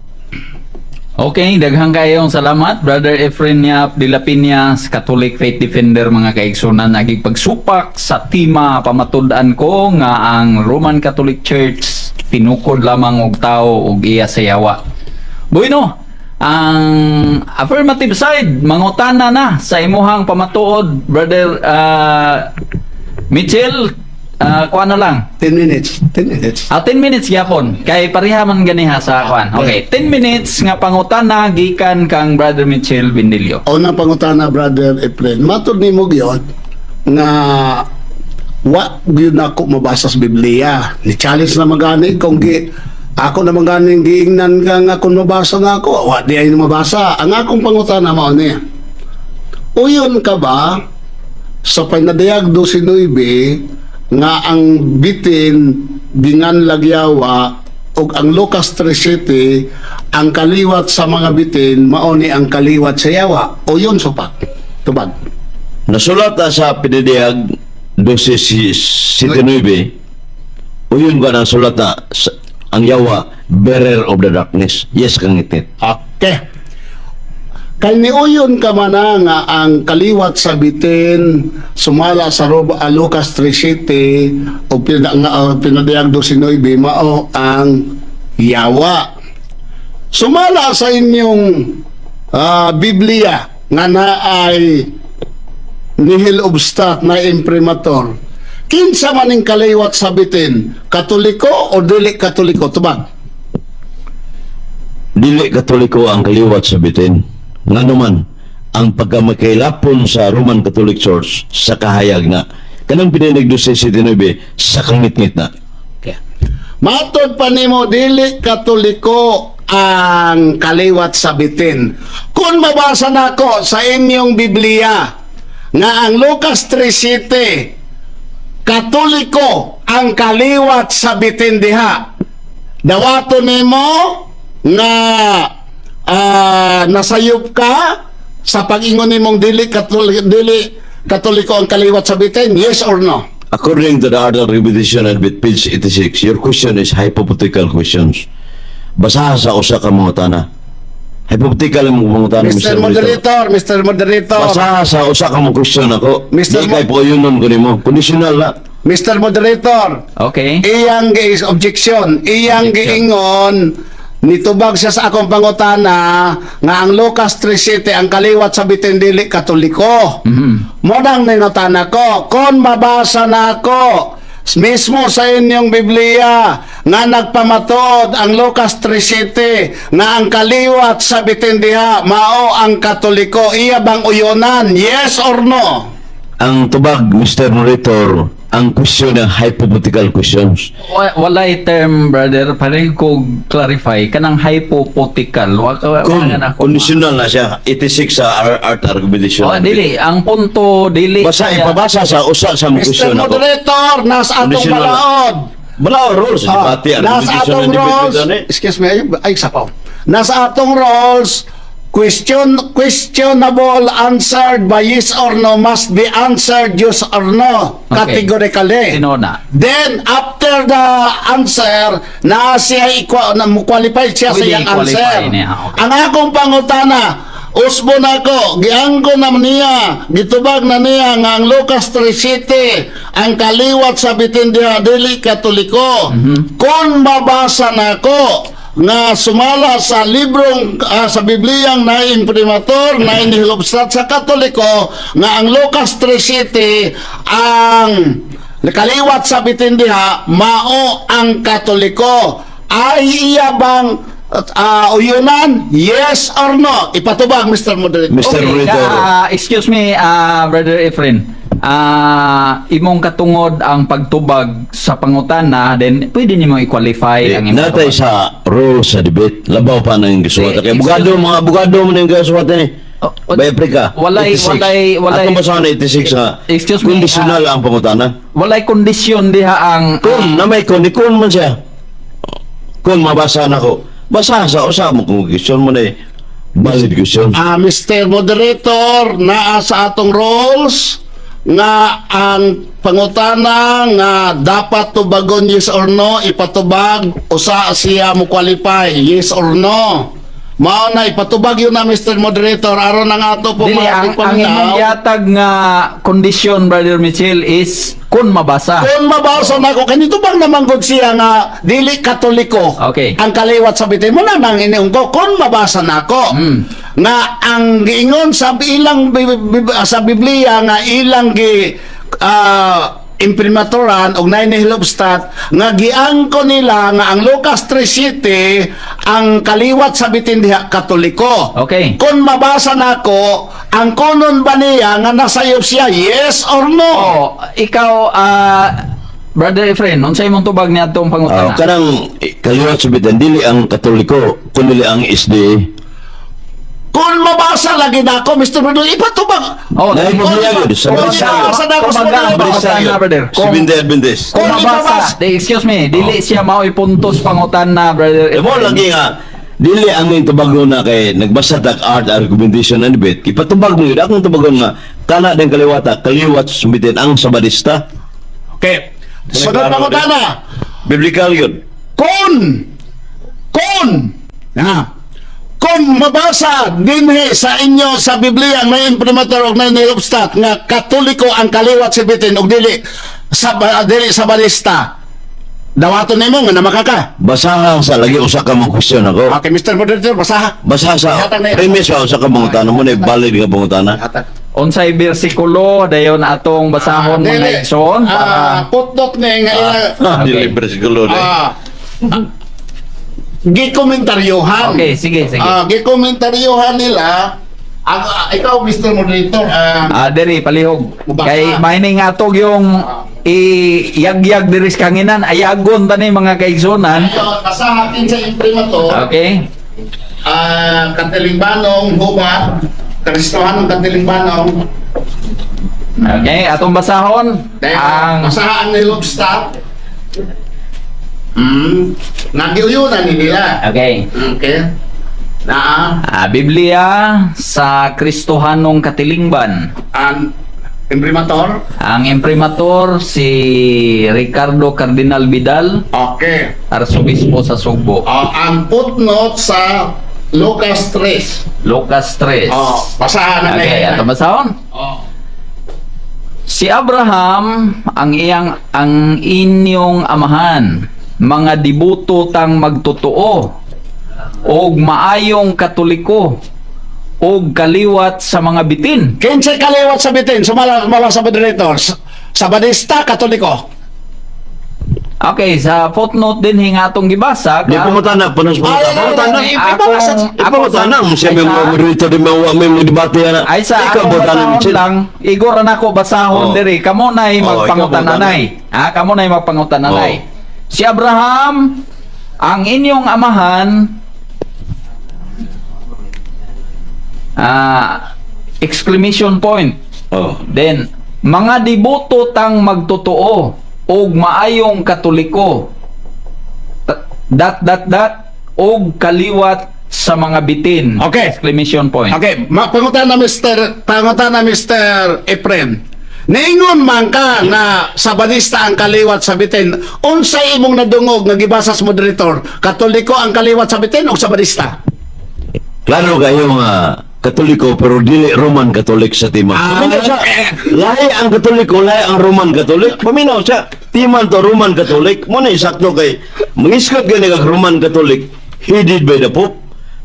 Okay, daghang kayong salamat, Brother Efren Yap de la Piña, Catholic Faith Defender, mga kaigsunan. Naging pagsupak sa tima, pamatud-an ko nga ang Roman Catholic Church tinukod lamang og tao og iya sa yawa. Bueno, ang affirmative side, mangutana na sa imuhang pamatuod, Brother Mitchell. Kuha na lang. 10 minutes. 10 minutes. 10 minutes yapon. Kay pareha man ganiha sa kuan. Okay, 10 minutes nga pangutana gikan kang Brother Mitchell Bindilio. Unang pangutana, Brother Efren. Matod ni mo gyud nga wa gyud nako mabasa sa Biblia. Ni challenge na magani kung ako na maganing giingnan ka nga kung mabasa nga ako. Wa di ay mabasa. Ang akong pangutana mao ni. Uyon ka ba sa panadayag 12 nga ang bitin dingan lagyawa ug ang Lucas 3:7 ang kaliwat sa mga bitin mao ni ang kaliwat sa yawa o yun supak tubag Nasulat na sa pinadiyag 12:9 o yun ba nasulat na ang yawa bearer of the darkness. Yes, kang itit. okay kay niuyon ka man nga ang kaliwat sa bitin sumala sa Lucas 3:7 o pinadayag 12:9 mao ang yawa. Sumala sa inyong Biblia nga naay nihil obstat na imprimatur. Kinsa maning kaliwat sa bitin, Katoliko o dili Katoliko? Tubag. Dili Katoliko ang kaliwat sa bitin. Nga naman, ang pagkamakailapon sa Roman Catholic Church sa kahayag na kanang pininig 12:9 sa kangit-ngit na. Okay. Matod pa nimo dili Katoliko ang kaliwat sa bitin. Kung mabasa nako sa inyong Biblia nga ang Lucas 3:7 Katoliko ang kaliwat sa bitin diha. Dawato nimo nga nasayop ka sa pag-ingon nimong dili Katoliko ang kaliwat sa bitin, yes or no? According to the Ardent Repetition at page 86, your question is hypothetical questions. Basaha sa usa ka mga tana. Hypothetical ang mga tana, Mr. Moderator. Basaha sa usa ka mga question ako. Mr. Di kay po yun nun kunimo. Conditional na. Mr. Moderator. Okay. Iyang objection. Iyang giingon nitubag siya sa akong pangutana nga ang Lucas 3:7 ang kaliwat sa bitin dili Katoliko. Modang ninutana ko kon mabasa na ako mismo sa inyong Biblia nga nagpamatod ang Lucas 3:7 nga ang kaliwat sa bitin diha mao ang Katoliko, iya bang uyonan, yes or no? Ang tubag, Mr. Moderator, ang question na hypothetical questions. Walay term, brother, pareho ko clarify kanang hypothetical. Conditional na siya. 86 sa art argumentation. Dili, ang punto dili. Ipabasa sa usa sa mga Mr. question ako. Moderator, nasa atong Conditional. balaod. Balaod rules. Debate, Nasa argumentation atong ng debate. rules, excuse me, ay sapaw. Nasa atong rules, questionable answered by yes or no must be answered yes or no, Okay. categorically. Sinona. Then after the answer na siya qualified siya sa Pwede iyang i-qualify answer. niya, okay. Ang akong pangutana, usbo na ko, gianggo na niya, gitubag na niya nga ang Lucas 3:7 ang kaliwat sa bitin diha dili Katoliko. Kung mabasa na ko nga sumala sa librong sa Bibliyang na imprimatur na inihilobstat sa Katoliko nga ang Lucas 3:7 ang kaliwat sa bitin diha mao ang Katoliko, ay iya bang uyunan, yes or no? Ipatubag, Mr. Moderator. Mr. Moderator. Excuse me, Brother Efren. Imong katungod ang pagtubag sa pangutana, then pwede nimo i-qualify ang imong Natay tubag. sa rule sa debate. Labaw pa ng gisuwata. Kaya bugado, mga bugado mo na yung gisuwata ni. Bay Africa. Walay. Atong basahan na 86 nga. Excuse me, Conditional ang pangutana. walay kondisyon diha ang Kung na may kung man siya. Kung mabasa na ko. Basa sa usa mo kung question mo na valid question. Mr. Moderator, naa sa atong rules nga ang pangutana nga dapat tubagon yes or no, ipatubag usa siya mo qualify yes or no. Mao na ipatubag yun na Mr. Moderator aron na nga ato po Dili, ang imong yatag nga condition, Brother Mitchell, is kun mabasa. kung mabasa na ko kanito bang namanggod siya nga dili katoliko Okay. ang kaliwat sa bitin mo na nang iniung ko kung mabasa na ko nga ang giingon sa ilang sa Biblia nga ilang imprimatoran og Hilobstat nga giangko nila nga ang Lucas 3:7 ang kaliwat sa bitin diha katoliko. Okay. Kung mabasa nako, ang kunon ba niya nga nasayop siya, yes or no? Oh, ikaw, Brother Efren, unsay imong tubag niya itong pangutana? Kanang kaliwat subitan, dili ang Katoliko, kundi ang SDA. Kung mabasa lagi nako, Mr. Bruno, ipatubag. Oh, Dahil kung Biblia yun, sa mabasa na ako sa Kumbaga, mga mabasa na, brother. Si Binde Adventist. Kung Kung mabasa, excuse me, dili siya mao ipuntos pangutana, Brother Mo Efren. lagi nga, dili ang yung tubag mo na kay nagbasa tag art argumentation and debate. Ipatubag mo yun. Akong tubagon nga, kana din kaliwata, kaliwat sumitin ang sabadista. Okay. Sunod na ko na. Biblical yun. Kung mabasa dinhi sa inyo sa Biblia may imprimatur og Hilobstat nga katoliko ang kaliwat si bitin og dili sa balista. Dawaton nimo nga namakaka. Basahan sa lagi usa ka mong question ako. Okay, Mr. Moderator, basaha. Basa sa premise wa usa ka pangutana mo na valid nga pangutana. Unsay bersikulo dayon atong basahon mga igsoon para Putdok ni nga Okay. Dili bersikulo na. gikomentaryohan. Okay, sige. Gikomentaryohan nila ikaw Mr. Moderator Diri palihog. Mubasa. Kay mahining atog yung iyagyag diri sa kanginan, ayagon tani mga kaigsonan. basaha sa imprimatur Okay. Katilingbanong hubat Kristohanong Katilingbanong Okay, atong basahon ang basaha ang Hilobstat nagiuyunan ni nila. Okay. Okay. Biblia sa Kristohanong Katilingban. Ang imprimatur. Ang imprimatur si Ricardo Cardinal Vidal, Okay. Arsobispo sa Sugbo. Ang footnote sa Lucas 3. Lucas 3. Basahan na Okay, nila. atong basahon. Si Abraham ang inyong amahan, mga dibuto tang magtotoo og maayong katoliko og kaliwat sa mga bitin. Kinsay kaliwat sa bitin, sumala sa moderator. Sa Badista, Katoliko. Okay, sa footnote din hingatong gibasa. Di pangutana, panos pangutana. Ipangutana mo siya may mga moderator di may mga debate na. Ay sa Ikaw akong botanan basahon Mitchell. lang, igor na ko basahon diri. Kamo na'y magpangutananay. Kamo na'y magpangutananay. Si Abraham, ang inyong amahan, exclamation point. Then, mga diboto tang magtotoo og maayong katoliko. Og kaliwat sa mga bitin. Okay. Exclamation point. Okay, pangutan na Mr. Efren. Naingon man ka na sa Badista ang kaliwat sa bitin. Unsay imong nadungog nga gibasa sa moderator? Katoliko ang kaliwat sa bitin o sa Badista? Klaro kayo nga Katoliko pero dili Roman Catholic sa Timan. Paminaw siya. Lahi ang Katoliko, lahi ang Roman Catholic. Paminaw siya. Timan to Roman Catholic. Muna isakto kay mangiskot gani kag Roman Catholic headed by the Pope.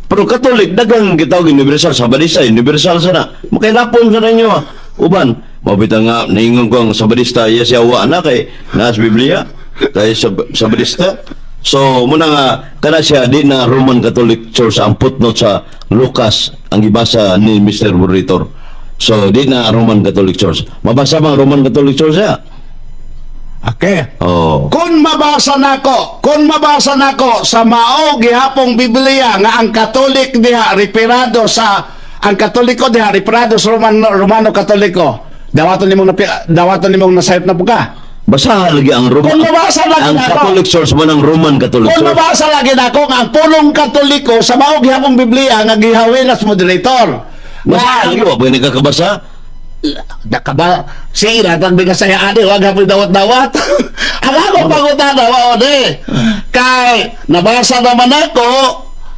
Pero Catholic dagang gitawag universal sa Badista, universal sana. Makailapon sa ninyo. Uban, mabita nga naingon ko ang Sabadista iya siya wa na kay nas Biblia kay Sabadista. So muna nga kana siya di na Roman Catholic Church ang footnote sa Lucas ang gibasa ni Mr. Moderator. So di na Roman Catholic Church. Mabasa bang Roman Catholic Church ya? Okay. Oh. Kung mabasa nako sa mao gihapong Biblia nga ang Katolik diha referado sa ang Katoliko diha referado sa Romano Katoliko. Dawaton nimong nasayop na puka. Basa lagi ang Roman. Kung mabasa lagi ang nako. Catholic Church man ang Roman Catholic Kung Church. mabasa lagi nako nga ang pulong Katoliko sa mao gihapong Biblia nga gihawin as moderator. Basa lagi wa ba nagkakabasa? Nakaba sira tag bigas saya ade wag hapon dawat-dawat. Ang ako pangutana wa ode. Kay nabasa naman ako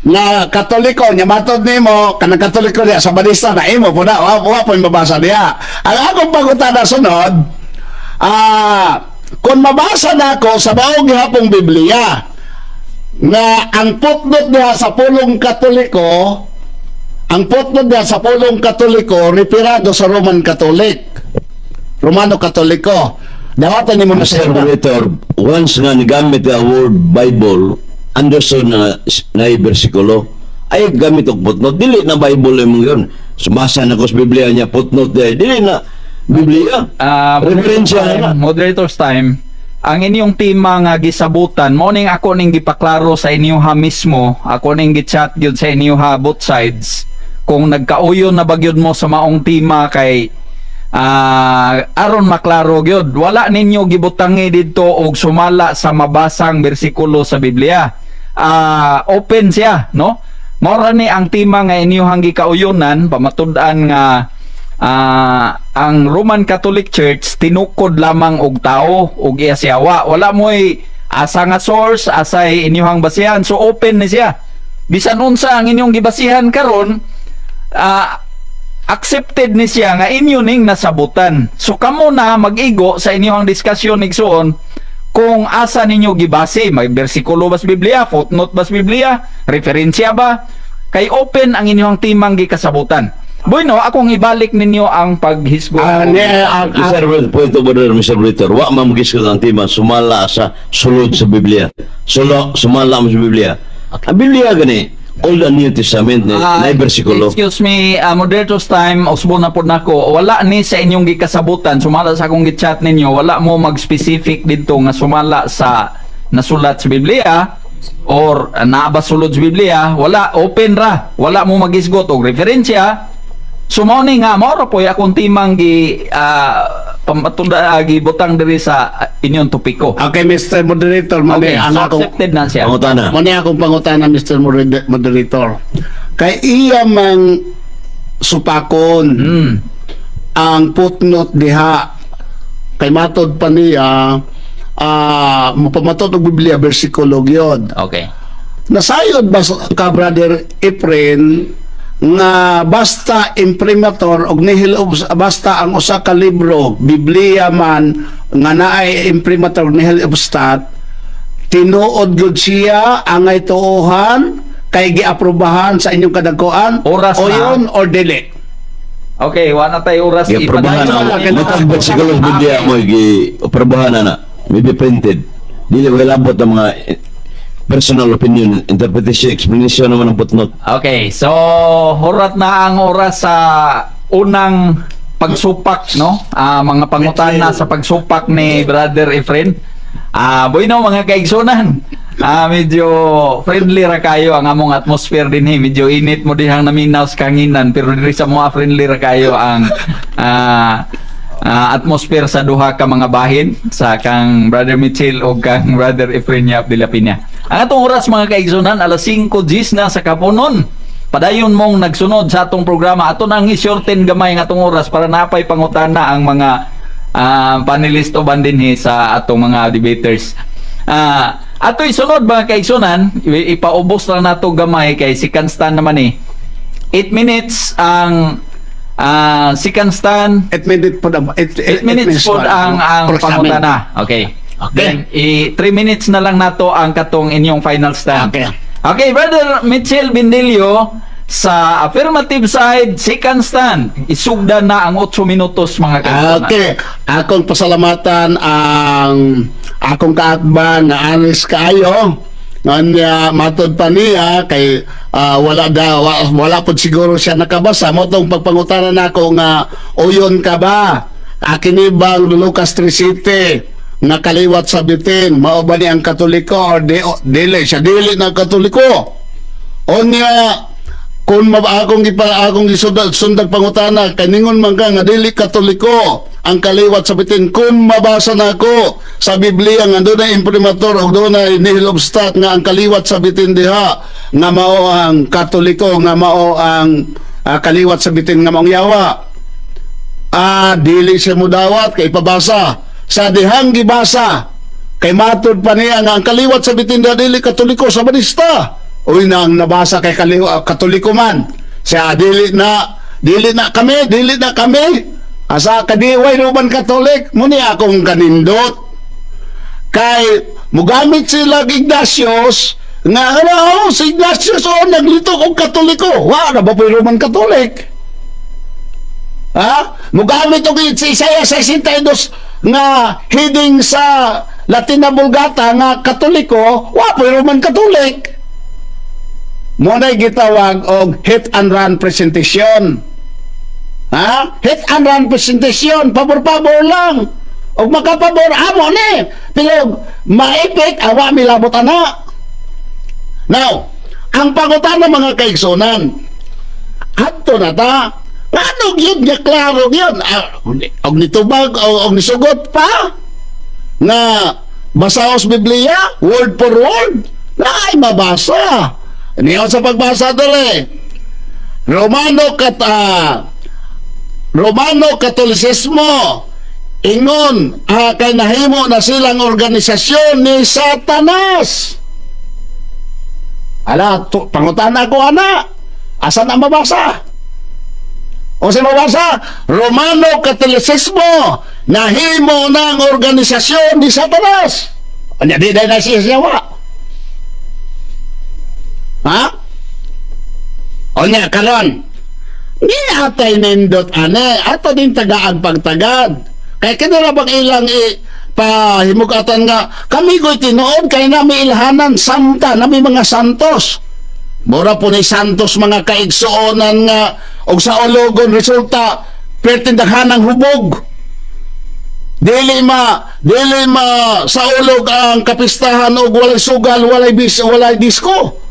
na Katoliko nya matod nimo kanang Katoliko diya sa Badista na imo po na wa po mabasa diya. Ang akong pangutana sunod, kung mabasa na ako sa baong gihapong Biblia nga ang putnot niya sa pulong Katoliko, referado sa Roman Catholic, Romano Katoliko. Dawatan nimo na Mr. Moderator, once nga nagamit ang word Bible, Anderson na bersikulo, ay gamit og footnote. Dili na Bible mo yun. Sumasa na ko sa Biblia niya, footnote niya. Dili na Biblia. Referensya na. Moderator's time. Ang inyong tema nga gisabutan, morning ako ning gipaklaro sa inyo ha mismo, ako ning gichat gyud sa inyo ha both sides. Kung nagkauyon na bagyod mo sa maong tema kay aron maklaro gyud, wala ninyo gibutangi didto og sumala sa mabasang bersikulo sa Biblia. Open siya, no? Mora ni ang tema nga inyong gikauyonan, pamatud-an nga ang Roman Catholic Church tinukod lamang og tao og iasyawa. Wala mo'y asa nga source, asay inyong basihan. So open ni siya. Bisan unsa ang inyong gibasihan karon, accepted ni siya nga inyo ning nasabutan. So kamo na mag-igo sa inyong diskusyon igsoon kung asa ninyo gibase, may bersikulo bas Biblia, footnote bas Biblia, referensya ba, kay open ang inyong timang gikasabutan. Bueno, akong ibalik ninyo ang paghisgo. Mr. Point of order, Mr. Moderator, wa mamagis ko ang tema sumala sa sulod sa Biblia. Sumala mo sa Biblia. Ang Biblia gani, Old and New Testament na bersikulo. Excuse me, moderator's time, usbo na po nako. Wala ni sa inyong gikasabutan, sumala sa akong gichat ninyo, wala mo mag-specific dito nga sumala sa nasulat sa Biblia or naabasulod sa Biblia. Wala, open ra. Wala mo magisgot og referensya. Sumoni nga, maura po akong timang gibutang diri sa inyong topiko. Okay, Mr. Moderator, mali Okay, ang so akong accepted na siya. Pangutana. mali akong pangutana, Mr. Moderator. Kay iya mang supakon ang footnote diha kay matod pa niya mapamatod og Biblia bersikulo gyud. Okay. Nasayod ba ka, Brother Efren, nga basta imprimatur og nihil basta ang usa ka libro Biblia man nga naay imprimatur nihil obstat tinuod gyud siya angay tuohan kay giaprobahan sa inyong kadagkoan Oras o na. yun or dili? Okay, wala tayo oras. Iprobahan Ipadayon na. Matag bersikulo sa Biblia mo, iprobahan na. May be printed. Dili ko ilabot ang mga personal opinion, interpretation, explanation naman ng footnote. Okay, so hurat na ang oras sa unang pagsupak, no? Mga pangutana sa pagsupak ni Brother Efren. Bueno, mga kaigsunan, medyo friendly ra kayo ang among atmosphere din eh. Medyo init mo dihang naminaw sa kanginan, pero diri sa mga friendly ra kayo ang atmosphere sa duha ka mga bahin, sa kang Brother Mitchell o kang Brother Efren Yap de la Piña. Ang atong oras, mga kaigsunan, alas 5:10 na sa kapunon. Padayon mong nagsunod sa atong programa. Ato nang isorten gamay ng atong oras para napay pangutana ang mga panelist o bandinhi sa atong mga debaters. Ato isunod, mga kaigsunan, ipaubos lang nato gamay kay second stand naman eh. 8 minutes ang second stand. 8 minutes po 8 minutes po ang pangutana. Okay. Then, 3 minutes na lang nato ang katong inyong final stand. Okay. Okay, Brother Mitchell Bindilio, sa affirmative side, second stand, isugdan na ang 8 minutos, mga kaigsunan. Okay. Akong pasalamatan ang akong kaakban na anis kaayo. Nga matod pa niya kay wala po siguro siya nakabasa mo tong pagpangutanan nako nga uyon ka ba akini bang Lucas 3:7 nga kaliwat sa bitin mao ba ni ang Katoliko or dili siya dili na Katoliko o niya kung akong sundag pangutana kaningon man ka nga dili Katoliko ang kaliwat sa bitin kung mabasa na ako sa Biblia nga doon na imprimatur o doon na nihil obstat nga ang kaliwat sa bitin diha nga mao ang Katoliko nga mao ang kaliwat sa bitin nga maong yawa dili siya mudawat kay pabasa sa dihang gibasa kay matod pa niya nga ang kaliwat sa bitin diha dili Katoliko sa Badista Uy, nang nabasa kay Katoliko man. Siya, dili na kami. Asa kadiway Roman Catholic, muni akong kanindot. Kay, mugamit sila Ignatius, nga, si Ignatius, naglito kong Katoliko. Na ba po Roman Catholic? Ha? Mugamit og si Isaiah 62 nga heading sa Latina Vulgata nga Katoliko, po Roman Catholic. Muna'y gitawag og hit and run presentation. Ha? Hit and run presentation, pabor-pabor lang. Og makapabor, amo ni. Pero maipit, awa milabot ana. Now, ang pangutan ng mga kaigsunan, adto na ta, ano yun nga klaro yun? Og nitubag, og nisugot pa, na basaos Biblia, word for word, na ay mabasa. Niyon sa pagbasa dali. Romano Katolisismo ingon kay nahimo na silang organisasyon ni Satanas. Pangutan ako ana. Asa na mabasa? O sa mabasa, Romano Katolisismo nahimo ng organisasyon ni Satanas. Anya di na siya wa. Ha? O niya, karon, ni atay nindot ane, ato din tagaan pagtagad. Kaya kinara bang ilang pahimugatan nga, kami ko'y tinuod, kaya nami ilhanan santa, nami mga santos. Mura po ni santos mga kaigsuonan nga, og sa ologon resulta, pertindaghan ng hubog. Dili ma sa ulog ang kapistahan og walay sugal, walay disco.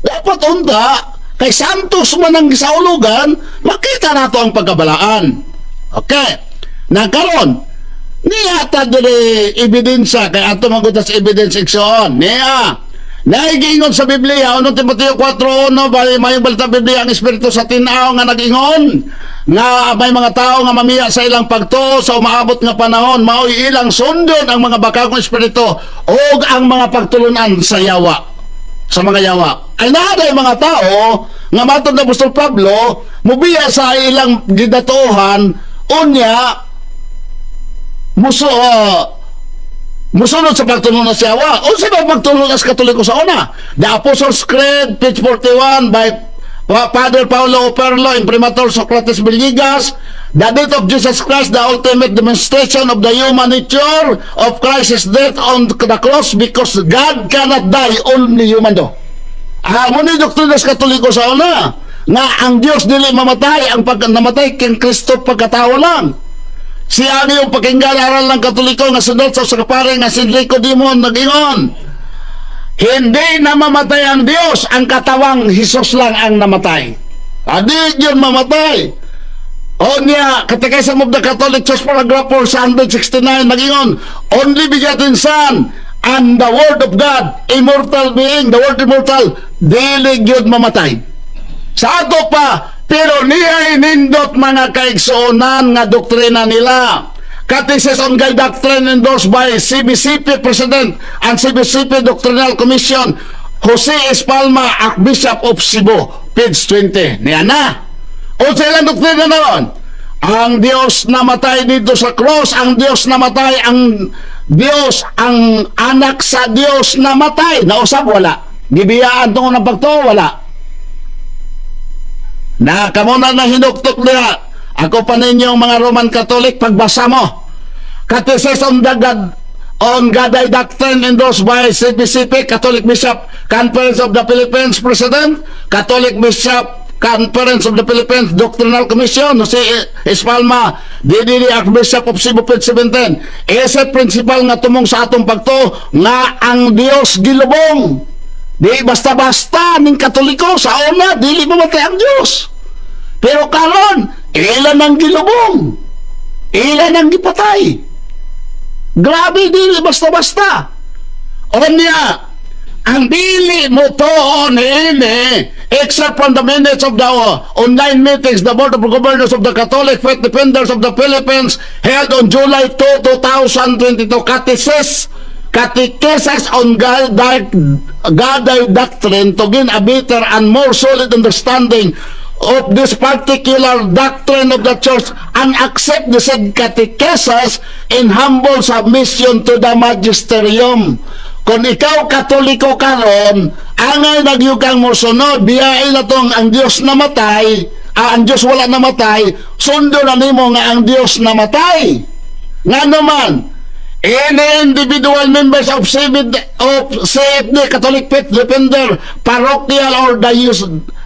Dapat unta, kay santos man ang gisaulugan, makita nato ang pagkabalaan. Okay. Nagkaroon, niya ta dili ebidensya, kay ato magutas evidence iksoon. Niya, naigingon sa Biblia, 1 Timoteo 4:1, may balita Biblia, ang Espiritu sa tinaw nga nag-ingon, nga may mga tao nga mamiya sa ilang pagtuo sa umaabot nga panahon, mao'y ilang sundon ang mga bakagong espiritu, o ang mga pagtulunan sa yawa. Sa mga yawa ay naday mga tao nga matod na Apostol Pablo mubiya sa ilang gidatuhan unya musunod sa pagtulong na sa yawa. Unsa ba pagtulong as Katoliko sa una? The Apostles' Creed, page 41 by Father Paulo Operlo, Imprimatur Socrates Villegas. The death of Jesus Christ, the ultimate demonstration of the human nature of Christ's death on the cross, because God cannot die, only human do. Muna yung doktrina sa Katoliko sa una, nga ang Diyos dili mamatay, ang namatay kang Kristo pagkatao lang. Siya yung pakinggan-aral ng Katoliko nga sunod sa kapare nga si Enrico Dimon nag-ingon, hindi na mamatay ang Diyos, ang katawang Hesus lang ang namatay. Adi yun mamatay. O niya, Catechism of the Catholic Church, paragraph 469, nag-ingon, only begotten Son, and the Word of God, immortal being, the Word immortal, dili yun mamatay. Sa ato pa, pero niya inindot mga kaigsuonan nga doktrina nila. Catechism on Guide Doctrine endorsed by CBCP President and CBCP Doctrinal Commission, Jose Espalma, Archbishop of Cebu, page 20. Niya na. O sa ilang doktrina naman, ang Diyos namatay dito sa cross, ang Diyos namatay, ang Diyos, ang anak sa Diyos namatay. Nausap, wala. Gibiyaan tungo ng pagtuo, wala. Na kamo na hinuktok niya. Ako pa ninyong mga Roman Catholic, pagbasa mo. Catechism on Gaday Doctrine endorsed by CBCP, Catholic Bishop Conference of the Philippines President, Catholic Bishop Conference of the Philippines Doctrinal Commission, si Espalma, DDD Archbishop of Cebu, page 17. Ese principal nga tumong sa atong pagto nga ang Dios gilubong. Di basta-basta ning Katoliko sa una, dili mamatay ang Dios. Pero karon, ilan ang gilubong? Ilan ang gipatay? Grabe, dili basta-basta. O niya, ang dili mo to ini, except from the minutes of the online meetings, the Board of Governors of the Catholic Faith Defenders of the Philippines held on July 2, 2022. Catechesas on God's doctrine to gain a better and more solid understanding of this particular doctrine of the church, and accept the said catechesas in humble submission to the magisterium. Kung ikaw katoliko karon, angay nagyugang mo sunod, biyain na tong ang Diyos namatay, ang Diyos wala namatay, sundo na nimo nga ang Diyos namatay. Nga naman, any individual members of CFD, Catholic Faith Defender, parochial or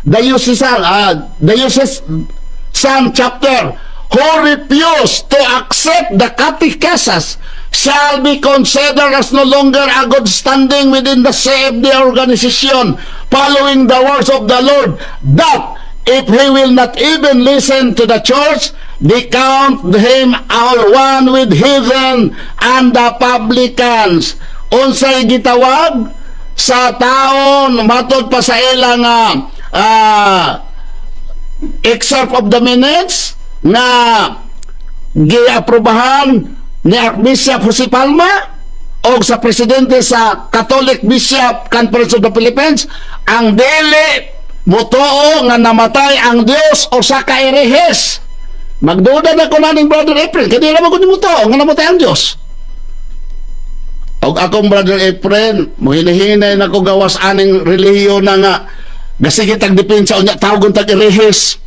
diocesan chapter, who refuse to accept the catechesas shall be considered as no longer a good standing within the CFD organization, following the words of the Lord, that if he will not even listen to the church, they count him all one with heathen and the publicans. Unsay gitawag sa taon matod pa sa ilang excerpt of the minutes na giaprobahan ni Archbishop Jose Palma o sa presidente sa Catholic Bishop Conference of the Philippines, ang dili motoo nga namatay ang Dios o sa kaerehes. Magduda na ko naning Brother Efren, kaya naman ko ni motoo nga namatay ang Dios. O akong Brother Efren, muhinahinay na ko gawas aning relihiyon na nga gasigit ang depensa o niya tawag tag erehes.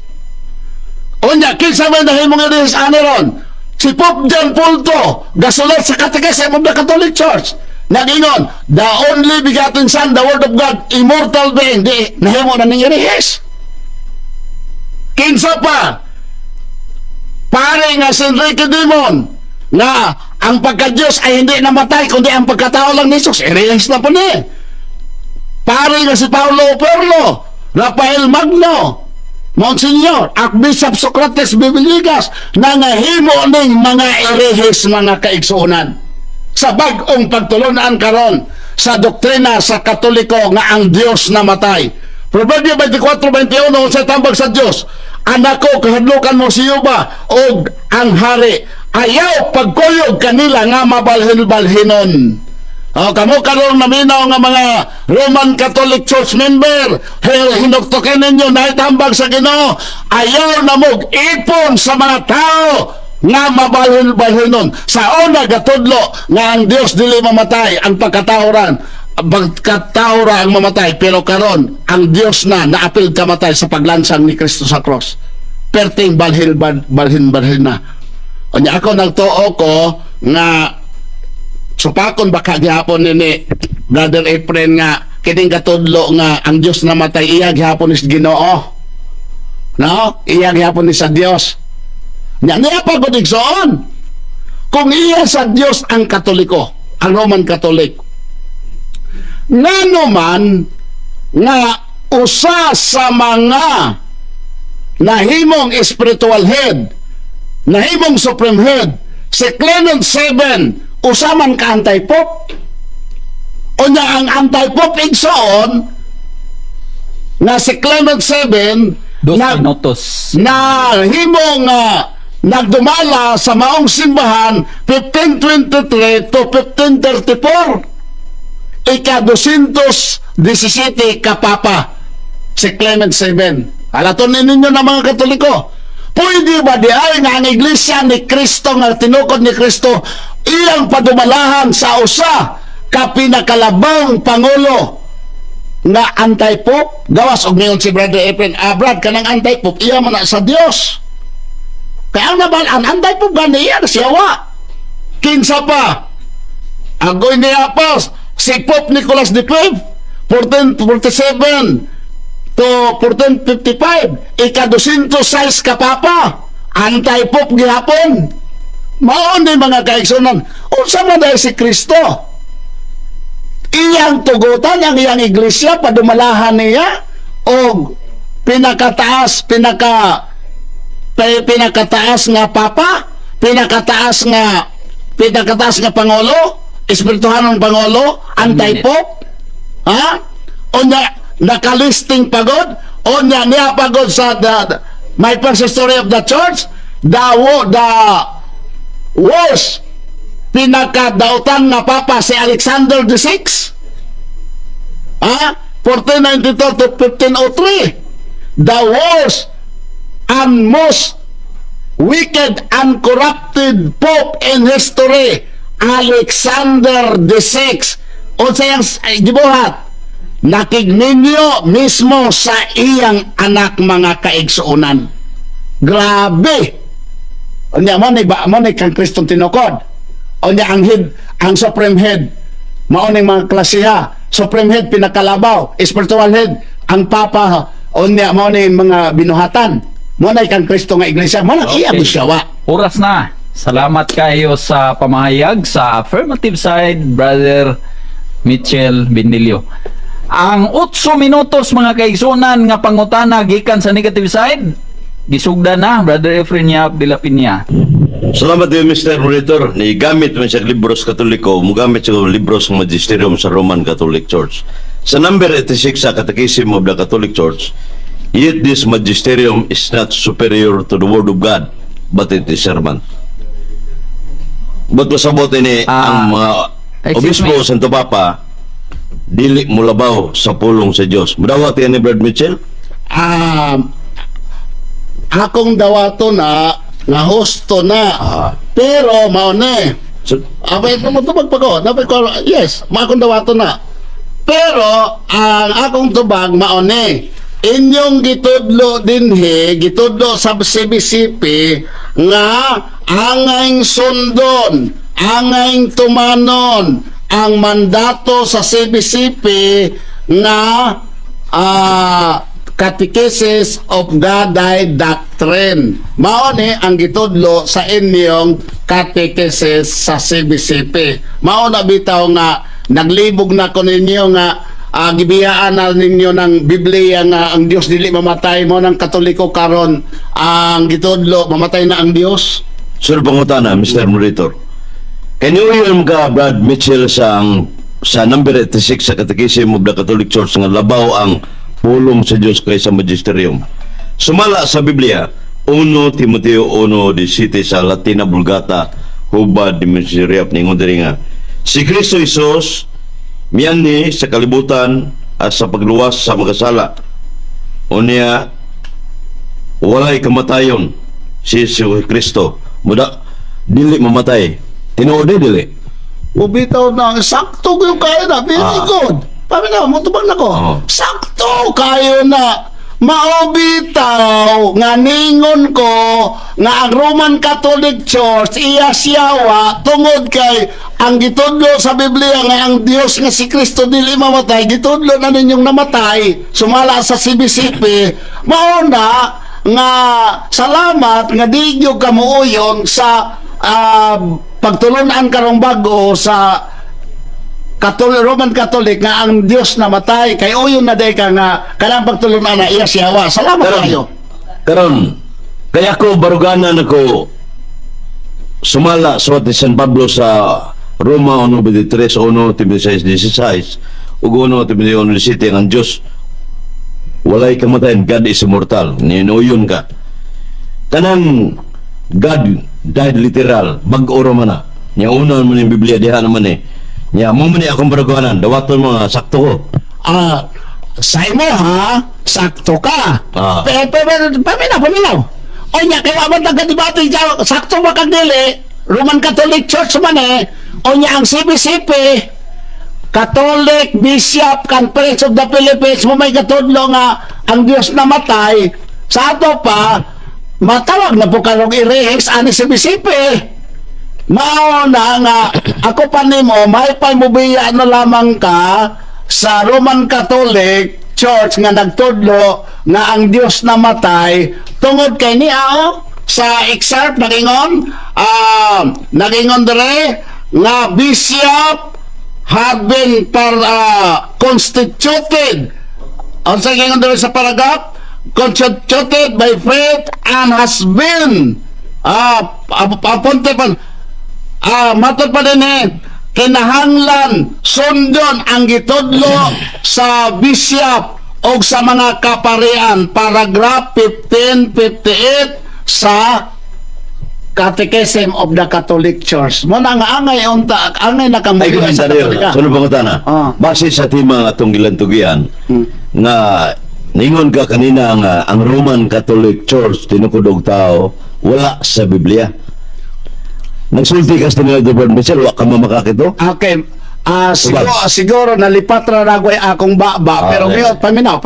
O niya, kinsa may nahimong erehes ron? Si Pope John Paul II, gasulat sa Catechism of the Catholic Church, nagingon, the only begotten Son, the Word of God, immortal being, di nahimo na ning erehes. Kinsa pa? Pare nga si Enrique Dimon, na ang pagka-Diyos ay hindi namatay, kundi ang pagkatao lang ni Jesus, erehes na po ni. Pare nga si Paulo Perlo, Rafael Magno, Monsignor, Archbishop Socrates Bibiligas, na nahimo ning mga erehes, mga kaigsuonan sa bag-ong pagtulunan karon sa doktrina sa Katoliko nga ang Dios namatay. Proverbio 24:21 sa tambag sa Dios, anak ko, kahadlukan mo si Yuba o ang hari, ayaw pagkuyog kanila nga mabalhin-balhinon. Kamo karon naminaw nga mga Roman Catholic Church member, hinuktokin ninyo na itambag sa Ginoo, ayaw na mog ipon sa mga tao nga mabalhin-balhinon. Sa una gatudlo nga ang Dios dili mamatay, ang pagkatauran ang mamatay, pero karon ang Dios na naapil kamatay sa paglansang ni Kristo sa cross. Perting balhin na. Unya ako nagtuo ko nga supakon baka gihapon ni Brother Efren nga kining katudlo nga ang Dios namatay, iya gihapon is Ginoo. No? Iya gihapon ni sa Dios. Niya pagod igsoon. Kung iya sa Dios ang Katoliko, ang Roman Catholic, ngano man nga usa sa mga nahimong spiritual head, nahimong supreme head, si Clement VII, usaman ka anti-pop. O niya ang anti-pop igsoon na si Clement VII na himong nagdumala sa maong simbahan 1523 to 1534, ika-217 kapapa si Clement VII. Alaton ninyo na mga Katoliko, pwede ba di ay nga ang iglesia ni Kristo nga tinukod ni Kristo iyang padumalahan sa usa ka pinakalabang pangulo nga anti-pop? Gawas og mingon si Brother Efren, Brad kanang anti-pop iya man na sa Dios. Kaya ang nabalaan anti-pop gani iya na siyawa. Kinsa pa? Agoy niya pa si Pope Nicholas V, 1447 to 1455, ika-206 kapapa, anti-pop gihapon. Maon din mga kaigsunan, unsa man dahil si Kristo, iyang tugutan ang iyang iglesia, padumalahan niya o pinakataas nga papa, pinakataas nga pangulo, espirituhanong pangulo, anti-pop, ha? O nakalisting pagod, o niya pagod sa my first history of the church, the worst pinakadautan nga papa si Alexander VI. 1492 to 1503. The worst and most wicked and corrupted pope in history, Alexander VI. O sayang gibuhat, nakigninyo mismo sa iyang anak mga kaigsuunan. Grabe. Unya mo ni kang Kristong tinukod. Unya ang head, ang supreme head, mao ning mga klasiha. Supreme head pinakalabaw, spiritual head ang papa. Unya mo ni mga binuhatan. Mo na kang Kristo nga iglesia, mo na iya busyawa. Oras na. Salamat kayo sa pamahayag sa affirmative side, Brother Mitchell Bindilio. Ang 8 minutos mga kaigsunan nga pangutana gikan sa negative side, gisugda na Brother Efren Yap de la Piña. Salamat din, Mr. Moderator. Gamit mo siya libros katoliko, mugamit siya libros ng magisterium sa Roman Catholic Church. Sa number 86 sa Catechism of the Catholic Church, yet this magisterium is not superior to the Word of God, but it is servant. Ba't masabot ini ang mga obispo sa Santo Papa, dili mulabaw sa pulong sa Diyos. Madawat yan ni Brad Mitchell? Akong dawato na nga husto na. Pero maone. Abay mo tubag pag yes, akong dawato na. Pero ang akong tubag maone. Inyong gitudlo dinhi, gitudlo sa CBCP nga angayng sundon, angayng tumanon ang mandato sa CBCP nga Catechism of Gaday Doctrine. Mao ni ang gitudlo sa inyong Catechism sa CBCP. Mao na bitaw nga naglibog na ko ninyo nga gibiyaan na ninyo ng Biblia nga ang Dios dili mamatay. Mo ng Katoliko karon ang gitudlo mamatay na ang Dios. Sir, pangutana, Mr. Moderator. Can you hear ka, Brad Mitchell, sa number 86 sa Catechism of the Catholic Church nga labaw ang pulong sa Diyos kaysa magisterium? Sumala sa Biblia, 1 Timoteo 1:17 sa Latina Vulgata, hubad di Miseriap ningon diri nga, si Kristo Jesus miyani sa kalibutan at sa pagluwas sa magkasala. Unya, walay kamatayon si Kristo. Muda, dili mamatay. Tinuod dili. Ubitaw na, sakto yung kaya na, very good. Paminaw, mutubag na ko. Sakto kayo na. Maobitaw nga ningon ko nga ang Roman Catholic Church iya siyawa tungod kay ang gitudlo sa Biblia nga ang Dios nga si Kristo dili mamatay, gitudlo na ninyong namatay sumala sa CBCP. Mauna nga salamat nga di nyo kamuuyon sa pagtulunan karong bago sa Roman Catholic nga ang Dios namatay kay uyon na day ka nga kanang pagtulunan na iya siyawa. Salamat kayo. Karon kaya ko baruganan ako sumala sa San Pablo sa Roma 1:23, 1:16 ug 1:17 ang Dios walay kamatayan, God is immortal. Ninuyon ka kanang God died literal bag-o man na nya una man yung Biblia diha naman nya mo man akong baruganan dawaton mo nga sakto ko. Sa imo ha, sakto ka. Paminaw. O nya kaya man nagdebate sakto ba kag dili? Roman Catholic Church man o nya ang CBCP Catholic Bishop Conference of the Philippines mo may katudlo nga ang Dios namatay. Sa ato pa matawag na po karong i-rehex ani CBCP. Mao na nga ako pa nimo may paymubiya na lamang ka sa Roman Catholic Church nga nagtudlo nga ang Dios namatay tungod kay niya sa excerpt nagingon dere nga bishop had been constituted sa gingon dere sa paragraph constituted by faith and has been appointed matod pa din kinahanglan sundon ang gitudlo sa bishop o sa mga kaparian. Paragraph 1558 sa Catechism of the Catholic Church. Mo na nga angay unta, angay na kang Ay, sa komentaryo. Katolika. Sunod pangutana. Base sa timang atong gilantugian, nga ningon ka kanina nga ang Roman Catholic Church tinukod og tao wala sa Biblia. Nagsulti ka sa nila Dr. Michel, wala ka mamakakito? Okay. Siguro nalipat ra nagoy akong baba pero okay. ngayon paminaw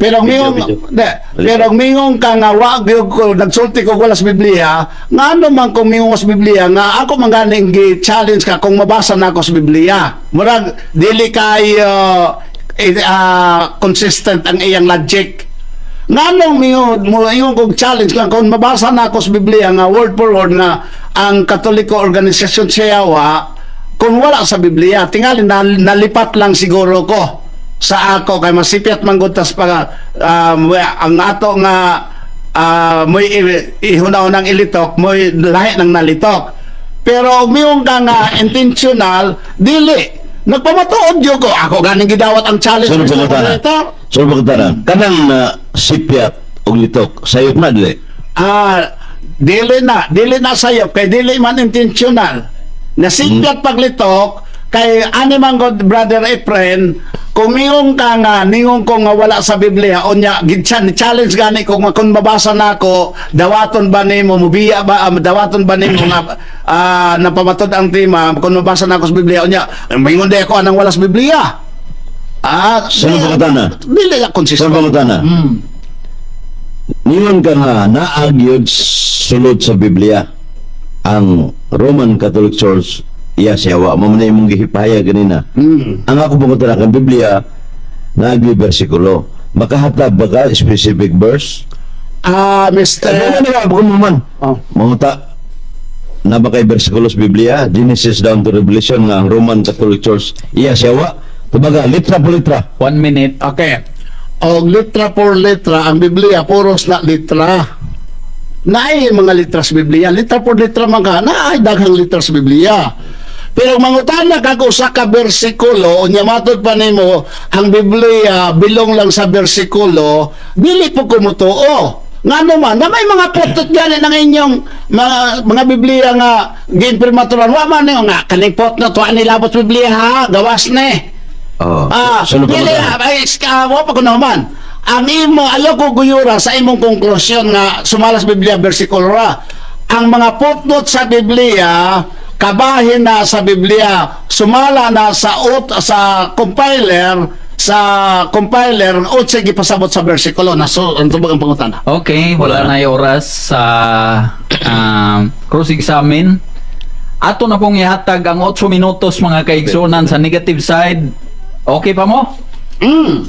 pero ngayon ka nga wag ko nagsulti ko wala sa Biblia ngano man kung mingon sa Biblia nga ako man ganing gi-challenge ka kung mabasa na ako sa Biblia murag dili kay consistent ang iyang logic nganong mingon kong challenge lang kung mabasa na ako sa Biblia nga word for word nga ang Katoliko organisasyon siyawa kung wala sa Biblia, tingali nalipat lang siguro ko sa ako kay masipyat manggutas pa ang ato nga mo'y ihuna-unang ilitok, mo'y lahi ng nalitok. Pero umiyong ka nga intentional, dili. Nagpamatuod yun ko. Ako ganing gidawat ang challenge. Sunod pagkatana. Kanang sipyat o litok, sayop na dili? Dili na sayop, kay dili man intentional. Nasipyat paglitok kay animang God brother Efren kung ningong ka nga ningong ko nga wala sa Biblia unya challenge gani kung mabasa nako dawaton ba nimo mubiya ba dawaton ba nimo nga napamatod ang tema kung mabasa nako sa Biblia unya mingon di ako anang wala sa Biblia dili ka consistent ningon ka nga naagyod sulod sa Biblia ang Roman Catholic Church iya siyawa mo man imong gihipaya ganina ang ako pangutana kang Biblia nagi bersikulo makahatab ba ka specific verse Mr. manguta na ba kay bersikulo sa Biblia Genesis down to Revelation nga ang Roman Catholic Church iya siyawa tumaga litra po litra 1 minute. Okay. Og litra por litra ang Biblia puros na litra. Naay mga litra sa Biblia, litra por litra man ka, naay daghang litra sa Biblia. Pero mangutana ka sa ka bersikulo, unya matod pa nimo, ang Biblia bilong lang sa bersikulo, dili po kumutuo. Ngano man, na may mga putot gani ng inyong mga Biblia nga ginpirmaturan, wa man nga kaning pot na to nilabot Biblia ha, gawas ni. Dili wa pa kuno man. Ang imo ayaw ko guyura sa imong konklusyon nga sumalas Biblia bersikulo ra. Ang mga putnot sa Biblia kabahin na sa Biblia sumala na sa compiler o sige pasabot sa bersikulo na so ang tubag ang pangutana. Okay, wala na yung oras sa cross-examine. Ato na pong ihatag ang 8 minutos mga kaigsunan sa negative side. Okay pa mo?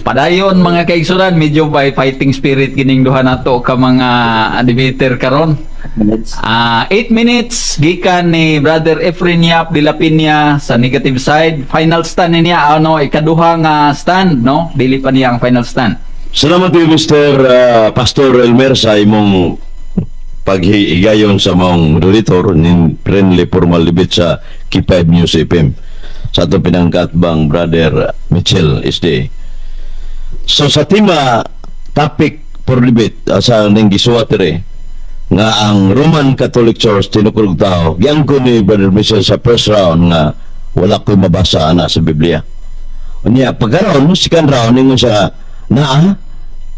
Padayon mga kaigsunan, medyo by fighting spirit kining duha nato ka mga debater karon. 8 minutes gikan ni Brother Efren Yap de la Piña sa negative side. Final stand niya ikaduha nga stand no, dili pa niya ang final stand. Salamat po Mr. Pastor Elmer sa imong paghigayon sa mong moderator nin friendly formal debate sa K5 News FM sa ato pinangkat bang Brother Mitchell SD. So sa tema topic for debate sa ning gisuwat nga ang Roman Catholic Church tinukulog tao yang ko ni Brother Mitchell sa first round nga wala ko'y mabasa na sa Biblia unya pagkaroon second round ningon siya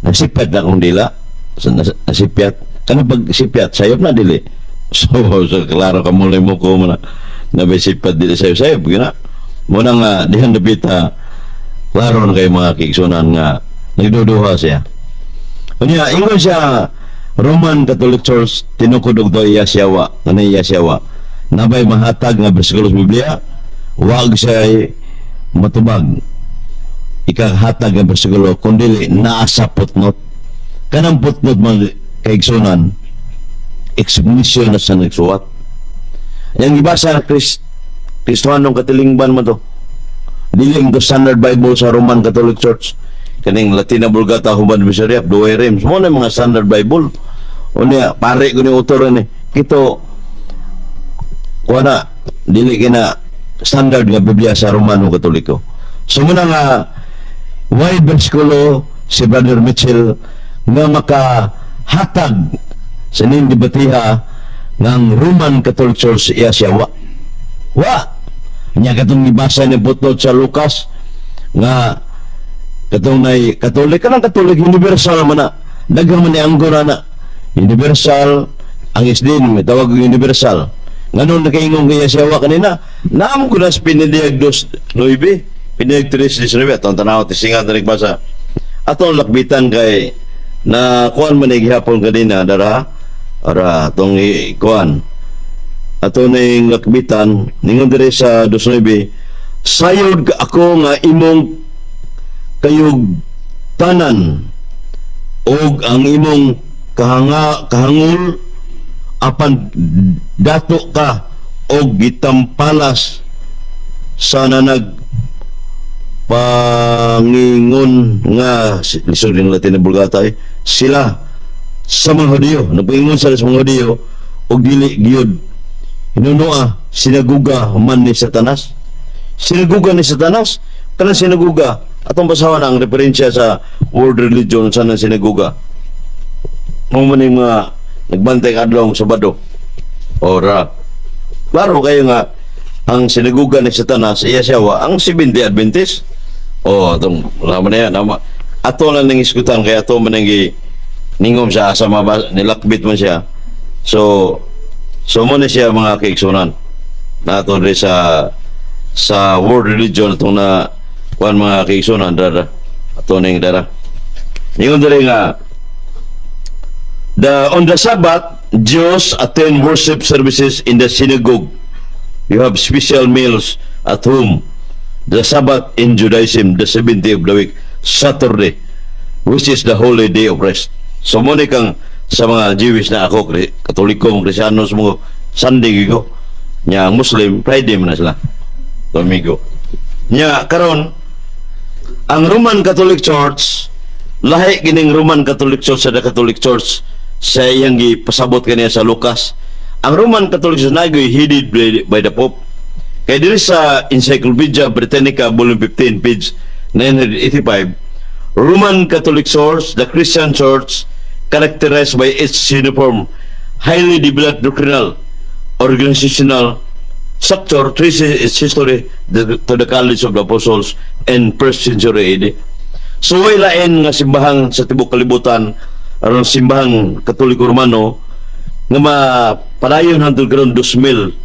nasipyat na kong dila nasipyat kanang pagsipyat sayop na dili so klaro ka mulay mo ko na nabisipyat dili sayop gina muna nga dihan dapit klaro na kayo mga kiksunan nga nagduduha siya. Kanya, ingon siya Roman Catholic Church tinukod og to iya siyawa nabay mahatag nga bersikulo sa Biblia wag siya matubag ikahatag nga bersikulo kundi naa sa putnot kanang putnot mga kaigsunan explanation na sa nagsuwat yang ibasa Kristohanong katilingban mo to diling to Standard Bible sa Roman Catholic Church kaning Latina Vulgata Human Miseriap duway rems mo na mga Standard Bible unya pare ko ni author ni kito kuana dili kina standard nga Biblia sa Romano Katoliko so muna nga why bersikulo si Brother Mitchell nga makahatag sa ning debatiha ng Roman Catholic Church iya siya wa nya katong gibasa ni putod sa Lucas nga katong nay Katolik kanang Katolik universal man na daghang man ni anggora na universal ang isdin may tawag universal nganon nakaingon kaya siya wa kanina naam ko na piniliag 2:9 piniliag 3:19 atong tanaw tisingat na nagbasa atong lakbitan kay na kuan man gihapon kanina dara ara tong kuan ato ning lakbitan ningon dire sa 2:9 sayod ka ako nga imong kayog tanan og ang imong kahangol apan dato ka og gitampalas sa nanag pangingon nga lisod ng Latin na Bulgata sila sa mga Hudiyo nagpaingon sila sa mga Hudiyo og dili giyod hinunoa sinaguga man ni Satanas sinaguga ni Satanas kanang sinaguga atong basahan ang referensya sa world religion sa nang sinaguga mo man yung mga nagbantay adlaw sa Sabado ora klaro kayo nga ang sinaguga ni Satanas iya siya ang Seventh-day Adventist atong laman na yan ato lang nang iskutan kaya ato man nang ningom siya sa nilakbit man siya so mo na siya mga kaigsunan nato rin sa world religion itong na kuan mga kaigsunan dara ato na yung dara ningom dara nga on the Sabbath Jews attend worship services in the synagogue. You have special meals at home. The Sabbath in Judaism, the 7th day of the week, Saturday, which is the holy day of rest. So muna kang sa mga Jewish na ako, Katoliko, Kristiyanos mo, Sunday gigo. Nya Muslim, Friday man na sila. Domingo. Nya karon ang Roman Catholic Church, lahi gining Roman Catholic Church sa the Catholic Church sa iyang gipasabot kaniya sa Lucas. Ang Roman Catholic Church na headed by the Pope. Kaya diri sa Encyclopedia Britannica volume 15 page 985, Roman Catholic Church, the Christian Church, characterized by its uniform, highly developed doctrinal, organizational structure, traces its history to the College of the Apostles in 1st century AD. So way lain nga simbahang sa tibok kalibutan aron simbahang Katoliko Romano nga mapadayon hantod karon 2024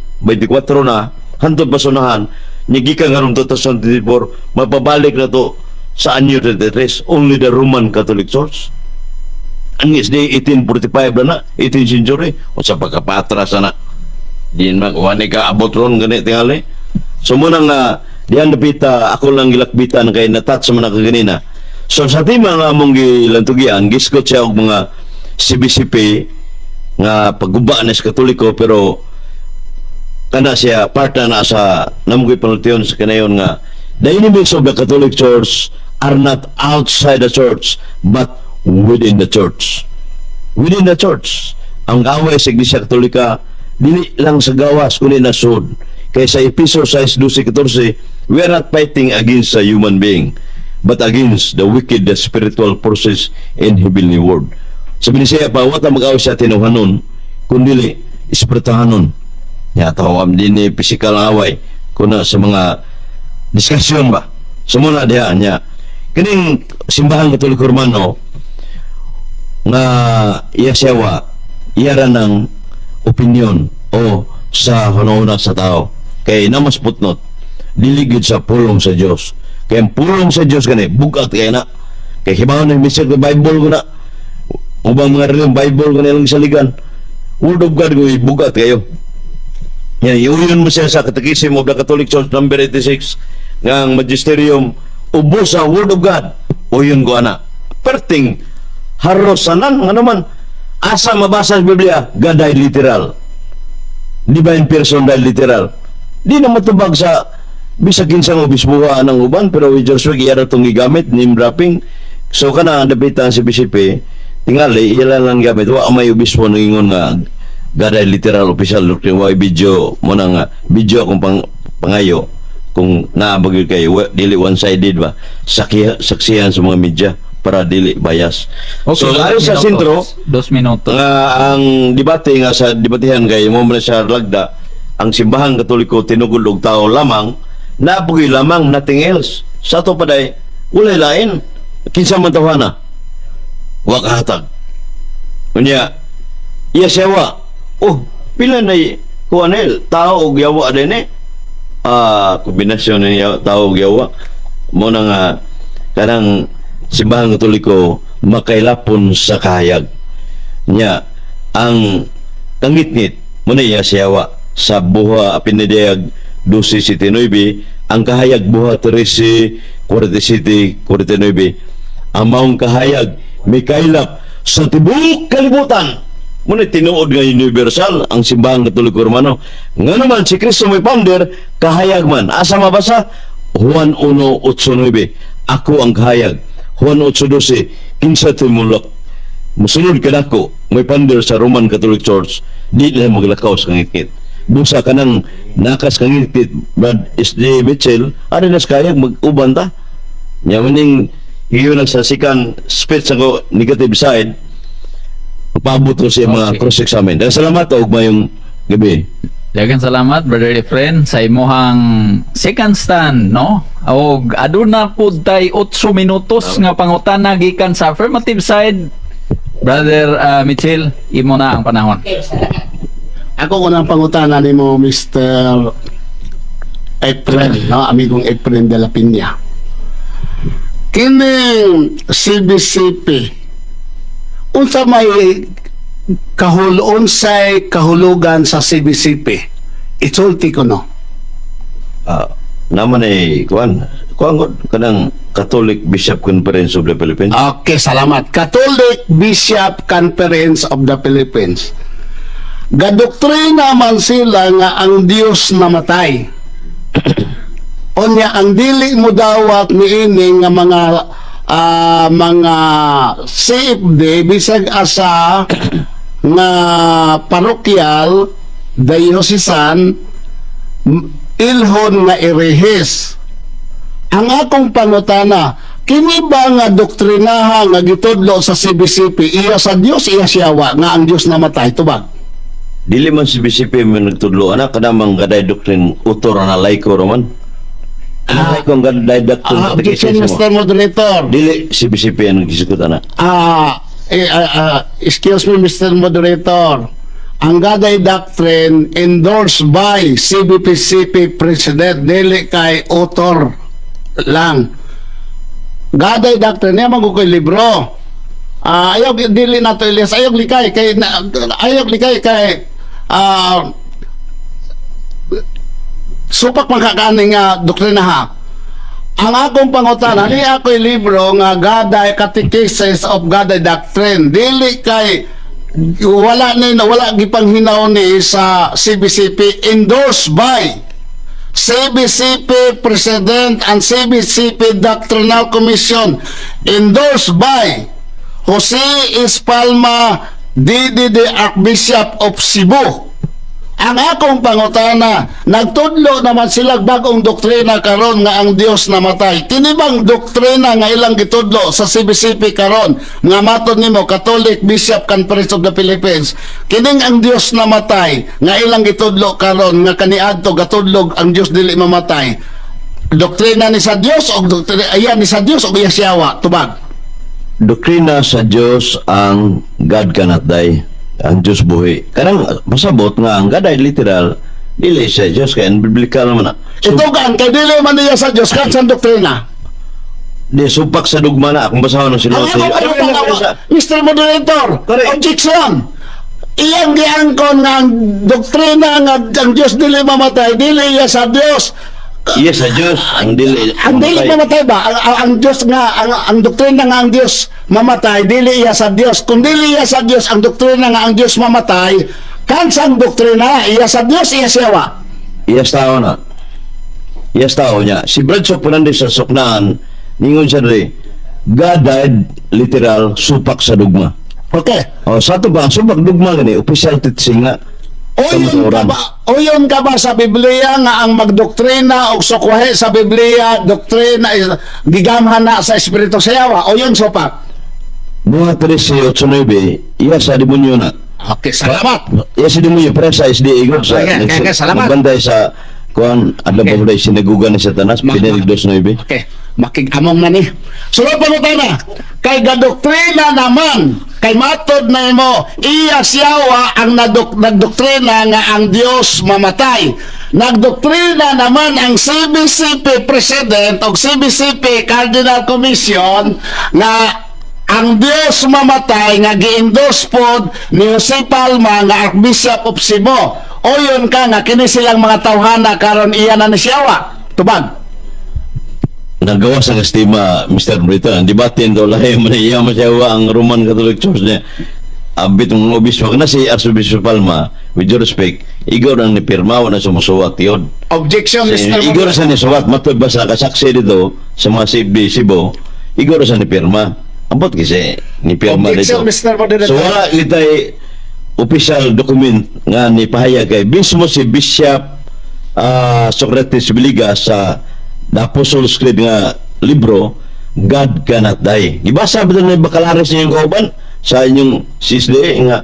na hantod pasunahan nya gikan karon 2024 mapabalik na to sa anyo 33 only the Roman Catholic Church. Ang SD 1845 na 18th century o sa pagkapatras na din magwani ka abot ron gani tingali. So muna nga diyan napita ako lang gilakbitan kay natats man ako ganina. So sa tima nga among gilantugian giskot siya og mga CBCP nga pagguba na sa Katoliko pero kana siya part na sa namugoy panultiyon sa kanayon nga the enemies of the Catholic Church are not outside the church but within the church. Within the church. Ang gaway sa Iglesia Katolika dili lang sa gawas kundi nasud. Kay sa Ephesians 6:12, we are not fighting against a human being but against the wicked, the spiritual forces in heavenly world. Sabi ni siya pa, wata mag-away siya tinuhanon kundi espirituhanon. Ya tawam din ni physical away kuna sa mga diskusyon ba. Sumuna diha niya. Kining simbahan Katoliko Romano nga iya siyawa iyara ng opinion o sa hunahuna sa tao kay namas putnot diligid sa pulong sa Dios kay ang pulong sa Dios kani bugat kay na kay hibaw na misal ko Bible ko na ubang mga rin Bible ko nilang saligan Word of God ko bugat kayo yan iuyon mo siya sa Catechism of the Catholic Church number 86 ng Magisterium ubos sa Word of God uyon ko ana perting harosanan nga naman asa mabasa sa Biblia God ay literal divine person dahil literal di na matubag sa bisag kinsang obisbuha ng uban pero with your swag iyara itong gigamit name dropping so kana nabitan si BCP tingali iyalan lang gamit wa may obispo nangingon nga God ay literal official wa video mo na nga video kung pangayo kung naabag kayo dili one-sided ba saksihan sa mga media para dili bias. So dos ayon sa minutos. sentro 2 minutos. nga ang debate nga sa debatehan kay mo man siya lagda ang simbahan katoliko tinugod og tao lamang napugi lamang, nothing else. Sa to paday walay lain kinsa man tawhana wa kahatag unya iya sewa pila na kuanel tao og yawa din kombinasyon ni tao og yawa mo na nga kanang simbahan katoliko makailapon sa kahayag nya ang kangitngit mo na iya sewa sa buha pinidayag 12:79 ang kahayag buha 13:47-49 ang maong kahayag may kailap sa tibuok kalibutan muna tinuod nga universal ang simbahan katoliko romano nga naman si Kristo may founder kahayag man asa mabasa Juan 1:8-9 ako ang kahayag Juan 8:12 kinsa tumulak musunod ka nako may founder sa Roman Catholic Church di na maglakaw sa ngit busa ka ng nakas kang ngit Brad S.D. Mitchell ari nas kayag mag-uban ta nya maning hiyo nagsasikan speech ako negative side pabot ko siya mga cross-examine. Salamat og mayong gabi. Daghang salamat Brother Efren sa imuhang second stand, no? Og aduna pud tay 8 minutos nga pangutana gikan sa affirmative side. Brother Mitchell, imo na ang panahon. Ako ko nang pangutana nimo Mr. Efren, no, amigong Efren de la Piña. Kining CBCP unsa may unsay kahulugan sa CBCP? Isulti ko no. Naman kuan kanang Catholic Bishop Conference of the Philippines. Okay, salamat. Catholic Bishop Conference of the Philippines. Gadoktrina man sila nga ang Dios namatay. Onya ang dili mo dawat niini nga mga CFD bisag asa nga parokyal diocesan ilhon nga irehis. Ang akong pangutana, kini ba nga doktrinaha nga gitudlo sa CBCP iya sa Dios iya siyawa nga ang Dios namatay tubag? Dili man si BCP man nagtudlo ana kanamang gaday doktrin utor na laiko roman. Laiko ang gaday doktrin Objection, Mr. Moderator. dili si BCP ang nagsisikot ana. Excuse me, Mr. Moderator. Ang gaday doctrine endorsed by CBPCP President dili kay author lang. Gaday doctrine niya magukoy libro. Ayaw dili nato ilis, ayaw likay kay supak magkakaning doktrina ha. Ang akong pangutana, ni ako'y libro nga Gaday Catechesis of Gaday Doctrine. Dili kay wala gipanghinaw ni sa CBCP, endorsed by CBCP President and CBCP Doctrinal Commission, endorsed by Jose Espalma DDD Archbishop of Cebu. Ang akong pangutana, nagtudlo naman sila bagong doktrina karon nga ang Dios namatay. Kini bang doktrina nga ilang gitudlo sa CBCP karon nga matod nimo Catholic Bishop Conference of the Philippines? Kining ang Dios namatay nga ilang gitudlo karon nga kaniadto gatudlog ang Dios dili mamatay. Doktrina ni sa Dios o doktrina ni sa Dios o iya siyawa tubag? Doktrina sa Dios ang God cannot die. Ang Diyos buhi. Karang masabot nga ang gaday literal dili sa Diyos kaya biblical naman na. Ito kan kay dili man niya sa Dios kan sa doktrina. Di supak sa dugma na akong basahon ng sila. Mr. Moderator, objection. Iyang giangkon nga ang doktrina nga ang Dios dili mamatay, dili iya sa Dios. Iya sa Diyos ang dili mamatay ba ang Diyos nga ang doktrina nga ang Diyos mamatay dili iya sa Diyos. Kung dili iya sa Diyos ang doktrina nga ang Diyos mamatay kansang doktrina iya sa Diyos iya siyawa? Iya tao na. Iya tao niya. Si Bradshaw Fernandez sa suknaan ningon siya rin God died literal supak sa dugma. Okay. Sa ito ba ang supak dugma gani official teaching nga Uyon ka ba sa Biblia nga ang magdoktrina o sukwahe sa Biblia, doktrina gigamhan na sa Espiritu sa Yawa? Uyon sopa. Mga 13:8-9, iya sa demonyo na. Okay, salamat. Iya sa demonyo, pero sa SDA God sa Okay, salamat. magbantay sa kuan adlaw Okay. pa ba sinaguga ni Satanas, pinalig 2:9. Okay, makigamong na ni. Sunod pa mo tayo na. Kay gadoktrina naman, kay matod na mo, iya siyawa ang nagdoktrina nga ang Dios mamatay. Nagdoktrina naman ang CBCP President o CBCP Cardinal Commission nga ang Dios mamatay nga gi-endorse pod ni Jose Palma nga Archbishop of Cebu. O yun ka nga kini silang mga tawhana karon iya na ni siyawa. Tubag. Nagawa sa kastima, Mr. Brito, ang debatin daw lahi man iya masyawa ang Roman Catholic Church niya. Abit ng obispo na si Archbishop Palma, with due respect, igaw nang nipirma na sumusuwat yun. Objection, Mr. Igaw na sa nisuwat, matod ba sa kasaksi dito sa mga Cebu, igaw na sa nipirma. Ambot kasi nipirma dito. Objection, Mr. Moderator. So wala kita'y official document nga ni pahayag kay mismo si Bishop Socrates Biliga sa The Apostles' Creed nga libro, God Cannot Die. Gibasa ba na bakalaris niyang kauban sa inyong CSDA nga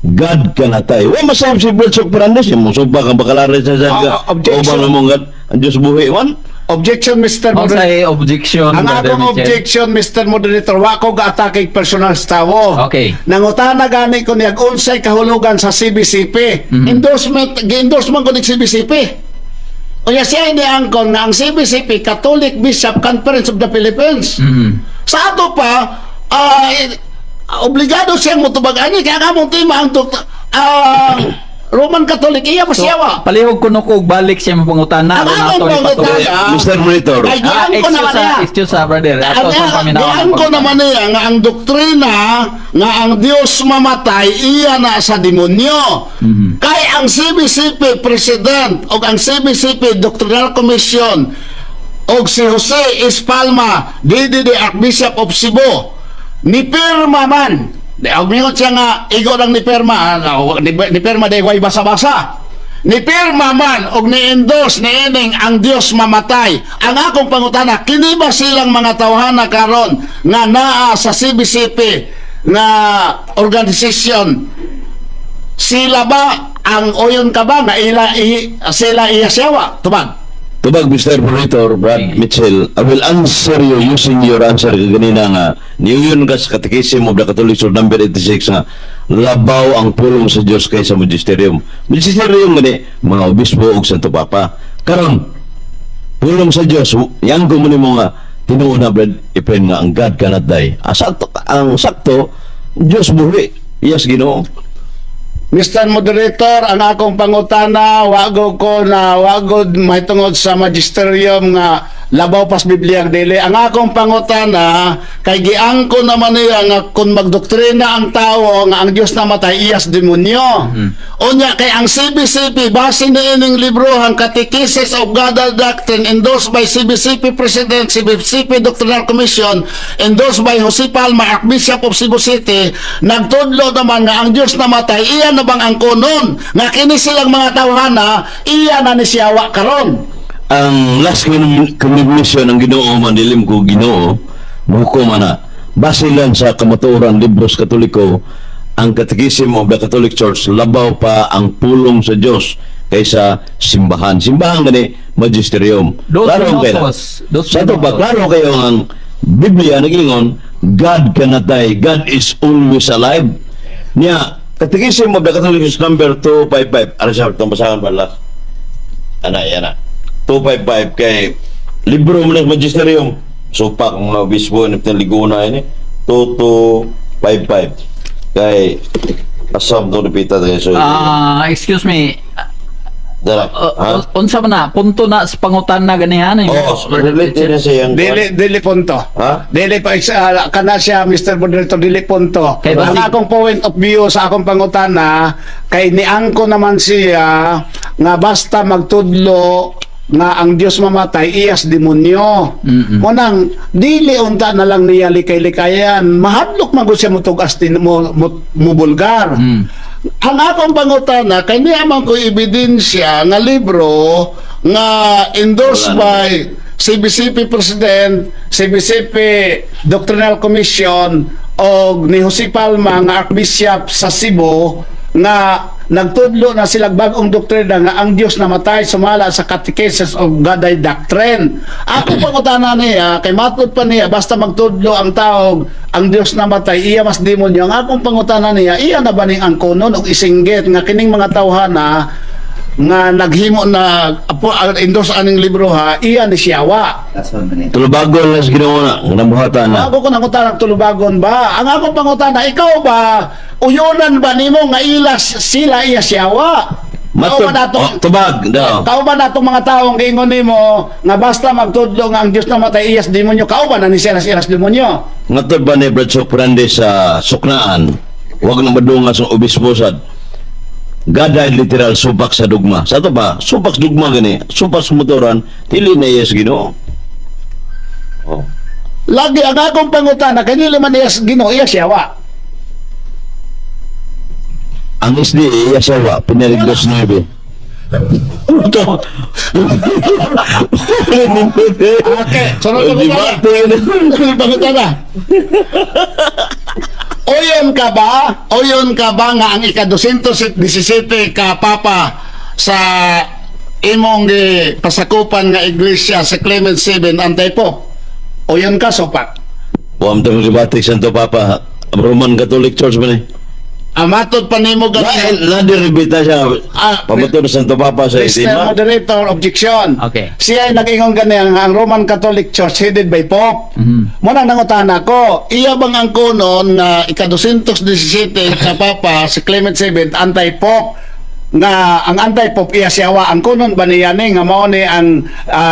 God Cannot Die. Wa masabi si Brad Socrates yung musumpa kang bakalaris na sa objection. kauban mo nga ang Diyos buhi man. Objection, Mr. Ang Moderator. say objection, Ang Brother akong Michel. objection, Mr. Moderator, wa ko ga-atake personal stawo. Okay. Nangutana gani ko niyag unsay kahulugan sa CBCP. Endorsement ko ni CBCP. O ya siya ini angkon na ang CBCP, Catholic Bishop Conference of the Philippines. Sa ato pa, obligado siyang mutubag-ani, kaya kamong tima ang Roman Catholic, iya pa So, siyawa. palihog ko nukog balik siya Ang mapangutana. akong pangutana, Mr. Monitor, ay diyan ko naman niya. Excuse brother. Ato sa paminawan. Diyan ko naman niya nga ang doktrina nga ang Dios mamatay iya na sa demonyo. Kay ang CBCP President o ang CBCP Doctrinal Commission o si Jose Espalma, DDD Archbishop of Cebu, ni pirma man. Mingot siya nga, igo lang ni pirma, ni pirma day way basa-basa. Ni pirma man og ni-endorse ni ining ang Dios mamatay. Ang akong pangutana, kini ba silang mga tawhana karon nga naa sa CBCP na organisasyon? Sila ba ang oyon ka ba nga sila iya siyawa? Tubag. Tubag, Mr. Monitor, Brad Mitchell, I will answer you using your answer kanina nga. Niyon ka sa Catechism of the Catholic Church number 86 nga, labaw ang pulong sa Diyos kaysa magisterium. Magisterium gani, mga obispo o Santo Papa. Karon, pulong sa Diyos, yang ko mo nga, tinuon na, Brad, ipin nga, ang God cannot die. Ang sakto, Diyos buhi. Yes, Ginoo. Mr. Moderator, ang akong pangutana, wagod mahitungod sa magisterium nga labaw pas Biblia ang dili. Ang akong pangutana, kay giangko naman niya nga kung magdoktrina ang tao nga ang Dios namatay iyas demonyo. Unya kay ang CBCP base ni ining libro ang Catechesis of God's Doctrine endorsed by CBCP President, CBCP Doctrinal Commission, endorsed by Jose Palma, Archbishop of Cebu City, nagtudlo naman nga ang Dios namatay iya na bang ang kunon nga kini silang mga tawhana iya na ni siyawa karon. Ang last commission ng Ginoo, manilim ko Ginoo, mahukom na base lang sa kamatuoran libros Katoliko, ang Catechism of the Catholic Church, labaw pa ang pulong sa Diyos kaysa simbahan. Simbahan gani, magisterium. Dos Klaro kayo. Sa ito ba, klaro kayo ang Biblia nagingon, God cannot die, God is always alive. Niya, Catechism of the Catholic Church number 255. Ano siya, itong basahan ba last? Yan 255 kay libro mo ng magisterium. So pa kung mga obispo ng Liguna ini 2255 kay asam to repita tayo. So Excuse me. dala. Unsa man na punto na sa pangutana ganihan eh. Related na siya yung Dili punto. Ha? Dili pa kana siya Mr. Moderator, dili punto. Kay Ang basig- akong point of view sa akong pangutana kay niangko naman siya nga basta magtudlo nga ang Dios mamatay iyas demonyo. Munang dili unta na lang niya likay-likayan. Mahadlok man gud siya mutugas mo bulgar. Ang akong pangutana, kanya man ko ebidensya nga libro nga endorsed by CBCP President, CBCP Doctrinal Commission o ni Jose Palma nga Archbishop sa Cebu nga nagtudlo na sila bagong doktrina nga ang Dios namatay sumala sa Catechesis of Gaday Doctrine. Ako pangutana niya, kay matod pa niya, basta magtudlo ang taog ang Dios namatay, iya mas demonyo. Ang akong pangutana niya, iya na ba ning ang kunon o isinggit nga kining mga tawhana nga naghimo na endorse aning libro ha, iya ni siyawa. Tulubagon lang sa ginawa na, nabuhatan na. Ako ko nangutana tulubagon ba? Ang akong pangutana, ikaw ba uyonan ba nimo nga ilas sila iya siyawa? Tubag daw. Kao ba natong mga taong giingon nimo nga basta magtudlo nga ang Dios namatay iyas demonyo, kao ba na ni siya ilas demonyo? Ngatod ba ni Brad Soprande sa suknaan, wag na madunga sa obispo sad. Gaday literal subak sa dugma. Sa to ba? Subak sa dugma gani. Subak sa motoran, dili na yes Ginoo. Oh. Lagi ang akong pangutana kanila man iyas Ginoo iya siyawa. Ang isdi iya sawa pinarigdos 9. Okay, sunod pangutana. Oyon ka ba nga ang ika-217 ka papa sa imong pasakupan nga iglesia sa Clement 7 Antipop? Oyon ka sopak? Huwag mo libatik Santo Papa, Roman Catholic Church ba ni? Amatod pa nimo gani. Nadiribita siya, pamatod Santo Papa sa Mr. itima. Moderator, objection. Okay. Siya ay nag-ingon gani ang Roman Catholic Church headed by Pope. Muna nangutana ko, iya bang ang kunon na ika-217 ka papa si Clement VII anti-Pope nga ang anti-Pope iya siyawa ang kunon ba niya ni nga mao ni ang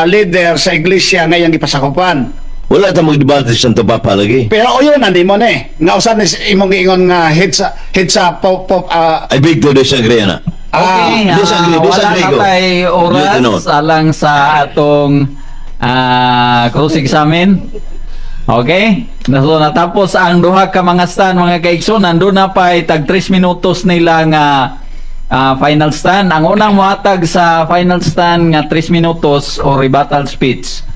leader sa iglesia nga iyang gipasakupan? Wala ta magdebate sa Santo Papa lagi. Pero oyo na di mo ni. Nga usan ni imong giingon nga head sa Pope I beg to disagree na. Okay, disagree wala ko. na tayo oras alang sa atong cross-examine. Okay? So, natapos ang duha ka mga stand, mga kaigsunan, doon na pa tag 3 minutos nila nga final stand. Ang unang muhatag sa final stand nga 3 minutos o rebuttal speech,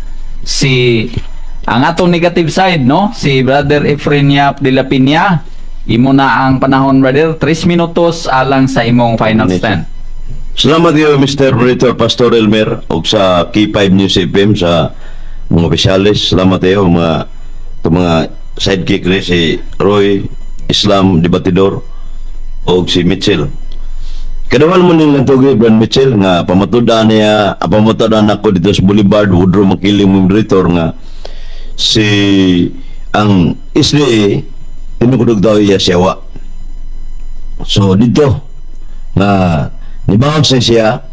ang atong negative side, no? Si Brother Efrenia de la Piña. Imo na ang panahon, brother. 3 minutos alang sa imong final stand. Salamat kayo, Mr. Moderator Pastor Elmer, o sa K5 News FM, sa mga opisyalis. Salamat kayo, mga sidekick rin, si Roy, Islam, Debatidor, o si Mitchell. Kadawan mo nang nagtugi, Brad Mitchell, nga pamatudan ako dito sa Boulevard, Woodrow Makiling Moderator, nga ang SDA tinukudog daw iya siyawa. So dito na nibaw sa siya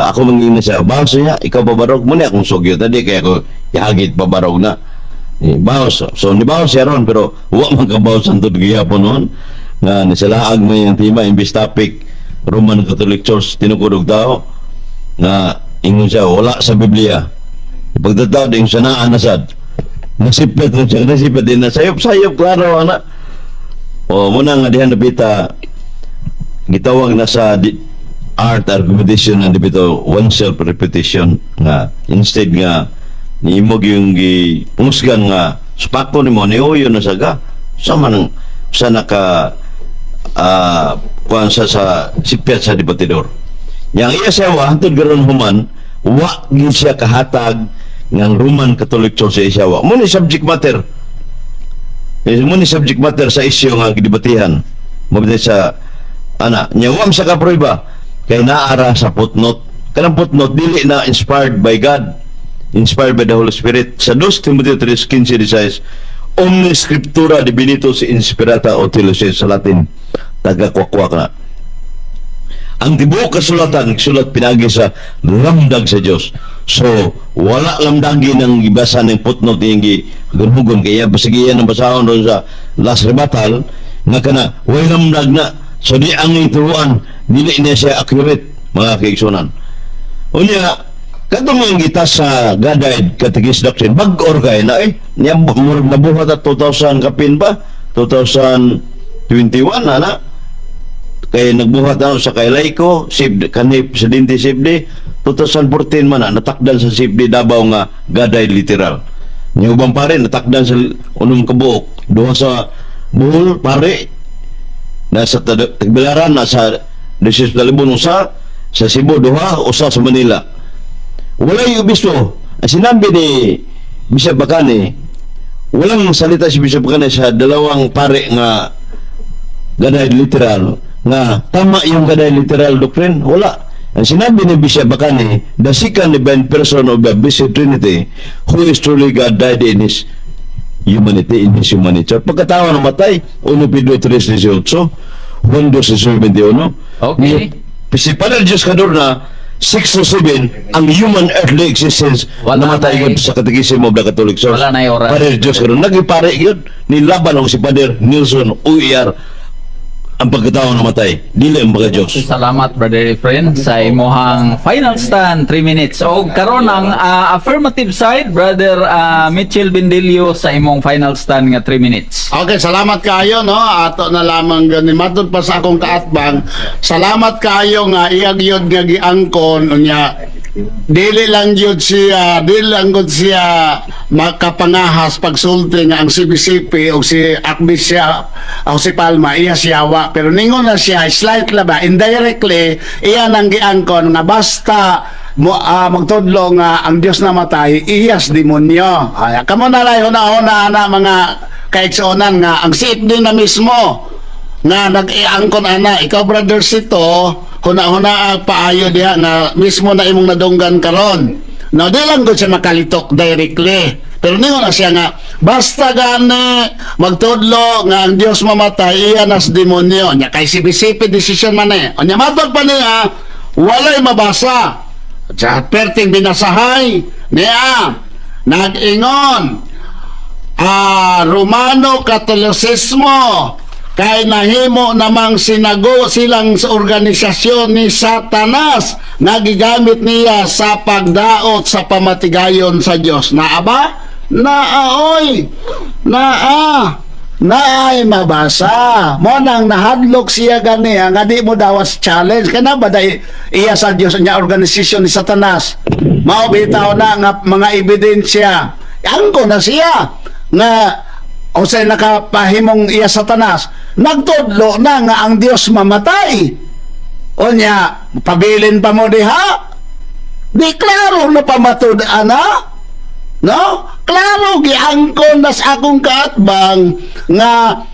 ako mangingin siya baw siya, ikaw pabarog mo na akong sugyo tadi kaya ako ihagit pabarog na nibaw so nibaw siya ron pero huwag magkabaw santod gihapon noon nga nisalaag mo yung tema imbis topic Roman Catholic Church tinukudog daw nga ingon siya wala sa Biblia. Pagdataw din siya na anasad nasipit din na sayop klaro anak o muna nga dihan nabita gitawag na sa art argumentation na dibito one self repetition nga instead nga niimog yung pungsgan nga spakto ni mo niuyo na saga sama nang sa naka kuhan sa sipyat sa debatidor yang iya sewa hantod garon human wa gid siya kahatag ng Roman Catholic Church sa Isyawa. Muna subject matter. Muna subject matter sa isyu nga gidebatihan. Mabitay sa nyawam sa kaproiba kay naara sa footnote. Kanang footnote dili na inspired by God, inspired by the Holy Spirit. Sa 2 Timoteo 3:15-16, omne scriptura divinitus inspirata utilis sa Latin. Taga-kwakwak na. Ang tibuok kasulatan sulat pinagi sa lamdag sa Dios. So wala lamdagi ng ibasa ng footnote yung gunhugon kaya basigi yan ang basahon doon sa last rebuttal nga kana way lamdag na so di ang ituruan dili na siya accurate mga kaigsunan. Unya katong yung gita sa Gaday Catechist Doctrine bag-or kay na niya nabuhat at 2000 kapin ba 2021 na kay nagbuhat ako sa kay Laiko, kanip sa Dinti Sibdi, 2014 man na, natakdan sa Sibdi Davao nga gaday literal. Yung ubang pare, natakdan sa unong kabuok, duha sa Bohol, pare, nasa Tagbilaran, nasa Desis Dalibon, usa, sa Cebu, duha, usa sa Manila. Wala yung obispo. Ang sinabi ni Bishop Bacane, walang salita si Bishop Bacane sa dalawang pare nga gaday literal, nga tama yung gaday literal doctrine. Wala. Ang sinabi ni Bishop Bacane, the second divine person of the Blessed Trinity, who is truly God, died in his humanity, in his humanity. Pagkatawa ng matay, 1 Pedro 3:18, Juan 2:21. Okay. Si Padre Diyos Kador na 6 to 7 ang human earthly existence Wala namatay na yun sa Katekismo of the Catholic Church. Wala na yung oras. Padre Diyos Kador nagipare yun, nilaban ako si Padre Nelson UER ang pagkatao namatay, dili ang mga Diyos. Salamat, Brother Efren, sa imuhang final stand, 3 minutes. O karon ang affirmative side, Brother Mitchell Bindilio, sa imong final stand nga 3 minutes. Okay, salamat kayo, no? Ato na lamang gani matod pa sa akong kaatbang. Salamat kayo nga iyag yun nga giangkon unya. Dili lang gud siya makapangahas pagsulti nga ang CBCP o si Akbis siya o si Palma iya siyawa, pero ningon na siya slightly ba indirectly iya nang giangkon nga basta magtudlo nga ang Dios namatay iyas demonyo. Ay kamo na layo na mga kaigsuonan nga ang CFD na mismo nga nag-iangkon ana ikaw Brother Sito huna paayo diha na mismo na imong nadunggan karon. No, di lang gud siya makalitok directly. Pero ningon na siya nga basta gani magtudlo nga ang Dios mamatay iya nas demonyo. Nya kay CBCP decision man eh. Nya matod pa niya walay mabasa. Sa perting binasahay niya nag-ingon Romano Katolisismo kay nahimo namang sinago silang sa organisasyon ni Satanas nga gigamit niya sa pagdaot sa pamatigayon sa Dios. Naa ba? Naay mabasa mo nang nahadlok siya gani nga di mo dawas challenge kana ba day iya sa Dios nya organisasyon ni Satanas mao bitaw na nga mga ebidensya angko na siya nga o say nakapahimong iya Satanas nagtudlo na nga ang Dios mamatay o nya pabilin pa mo diha di klaro na pamatud ana no klaro giangkon na sa akong kaatbang nga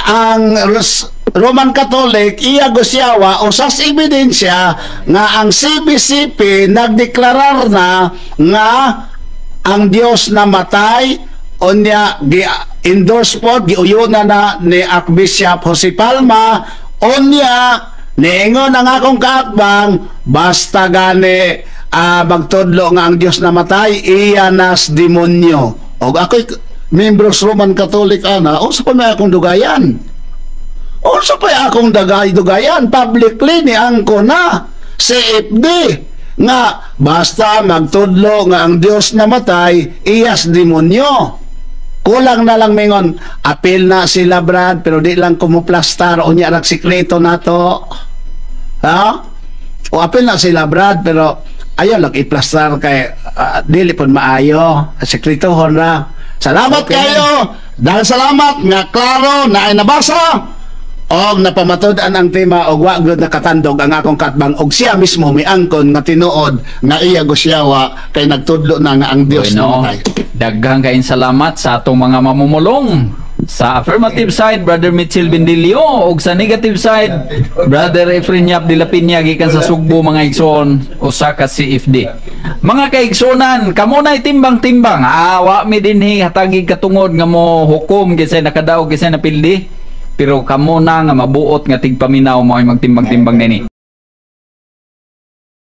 ang Roman Catholic iya gusyawa o sas ebidensya nga ang CBCP nagdeklarar na nga ang Dios namatay o niya endorse po giuyuna na ni Archbishop Jose Palma o niya niingon ang akong kaatbang basta gani magtudlo nga ang Dios namatay iya nas demonyo o ako'y membros Roman Catholic ana o sa pa may akong dugayan o sa pa akong dugayan publicly ni angko na CFD nga basta magtudlo nga ang Dios namatay iyas demonyo. Kulang na lang mingon apil na sila Brad pero di lang kumuplastar o niya sikreto na to ha o apil na sila Brad pero ayaw lang iplastar kay dili pon maayo sikreto na salamat Okay. kayo dahil salamat nga klaro na ay nabasa og napamatod-an ang tema og wa gyud nakatandog ang akong katbang og siya mismo miangkon nga tinuod nga iya gusyawa kay nagtudlo na nga ang Dios Bueno, namatay. daghang kaayong salamat sa atong mga mamumulong. Sa affirmative side, Brother Mitchell Bindilio, ug sa negative side, Brother Efren Yap de la Piña gikan sa Sugbo mga igsoon usa ka CFD. Mga kaigsonan, kamo nay timbang-timbang. Wa mi dinhi hatagig katungod nga mo hukom kisay nakadaog kisay napildi. Pero kamo na nga mabuot nga tigpaminaw mo ay magtimbang-timbang nini.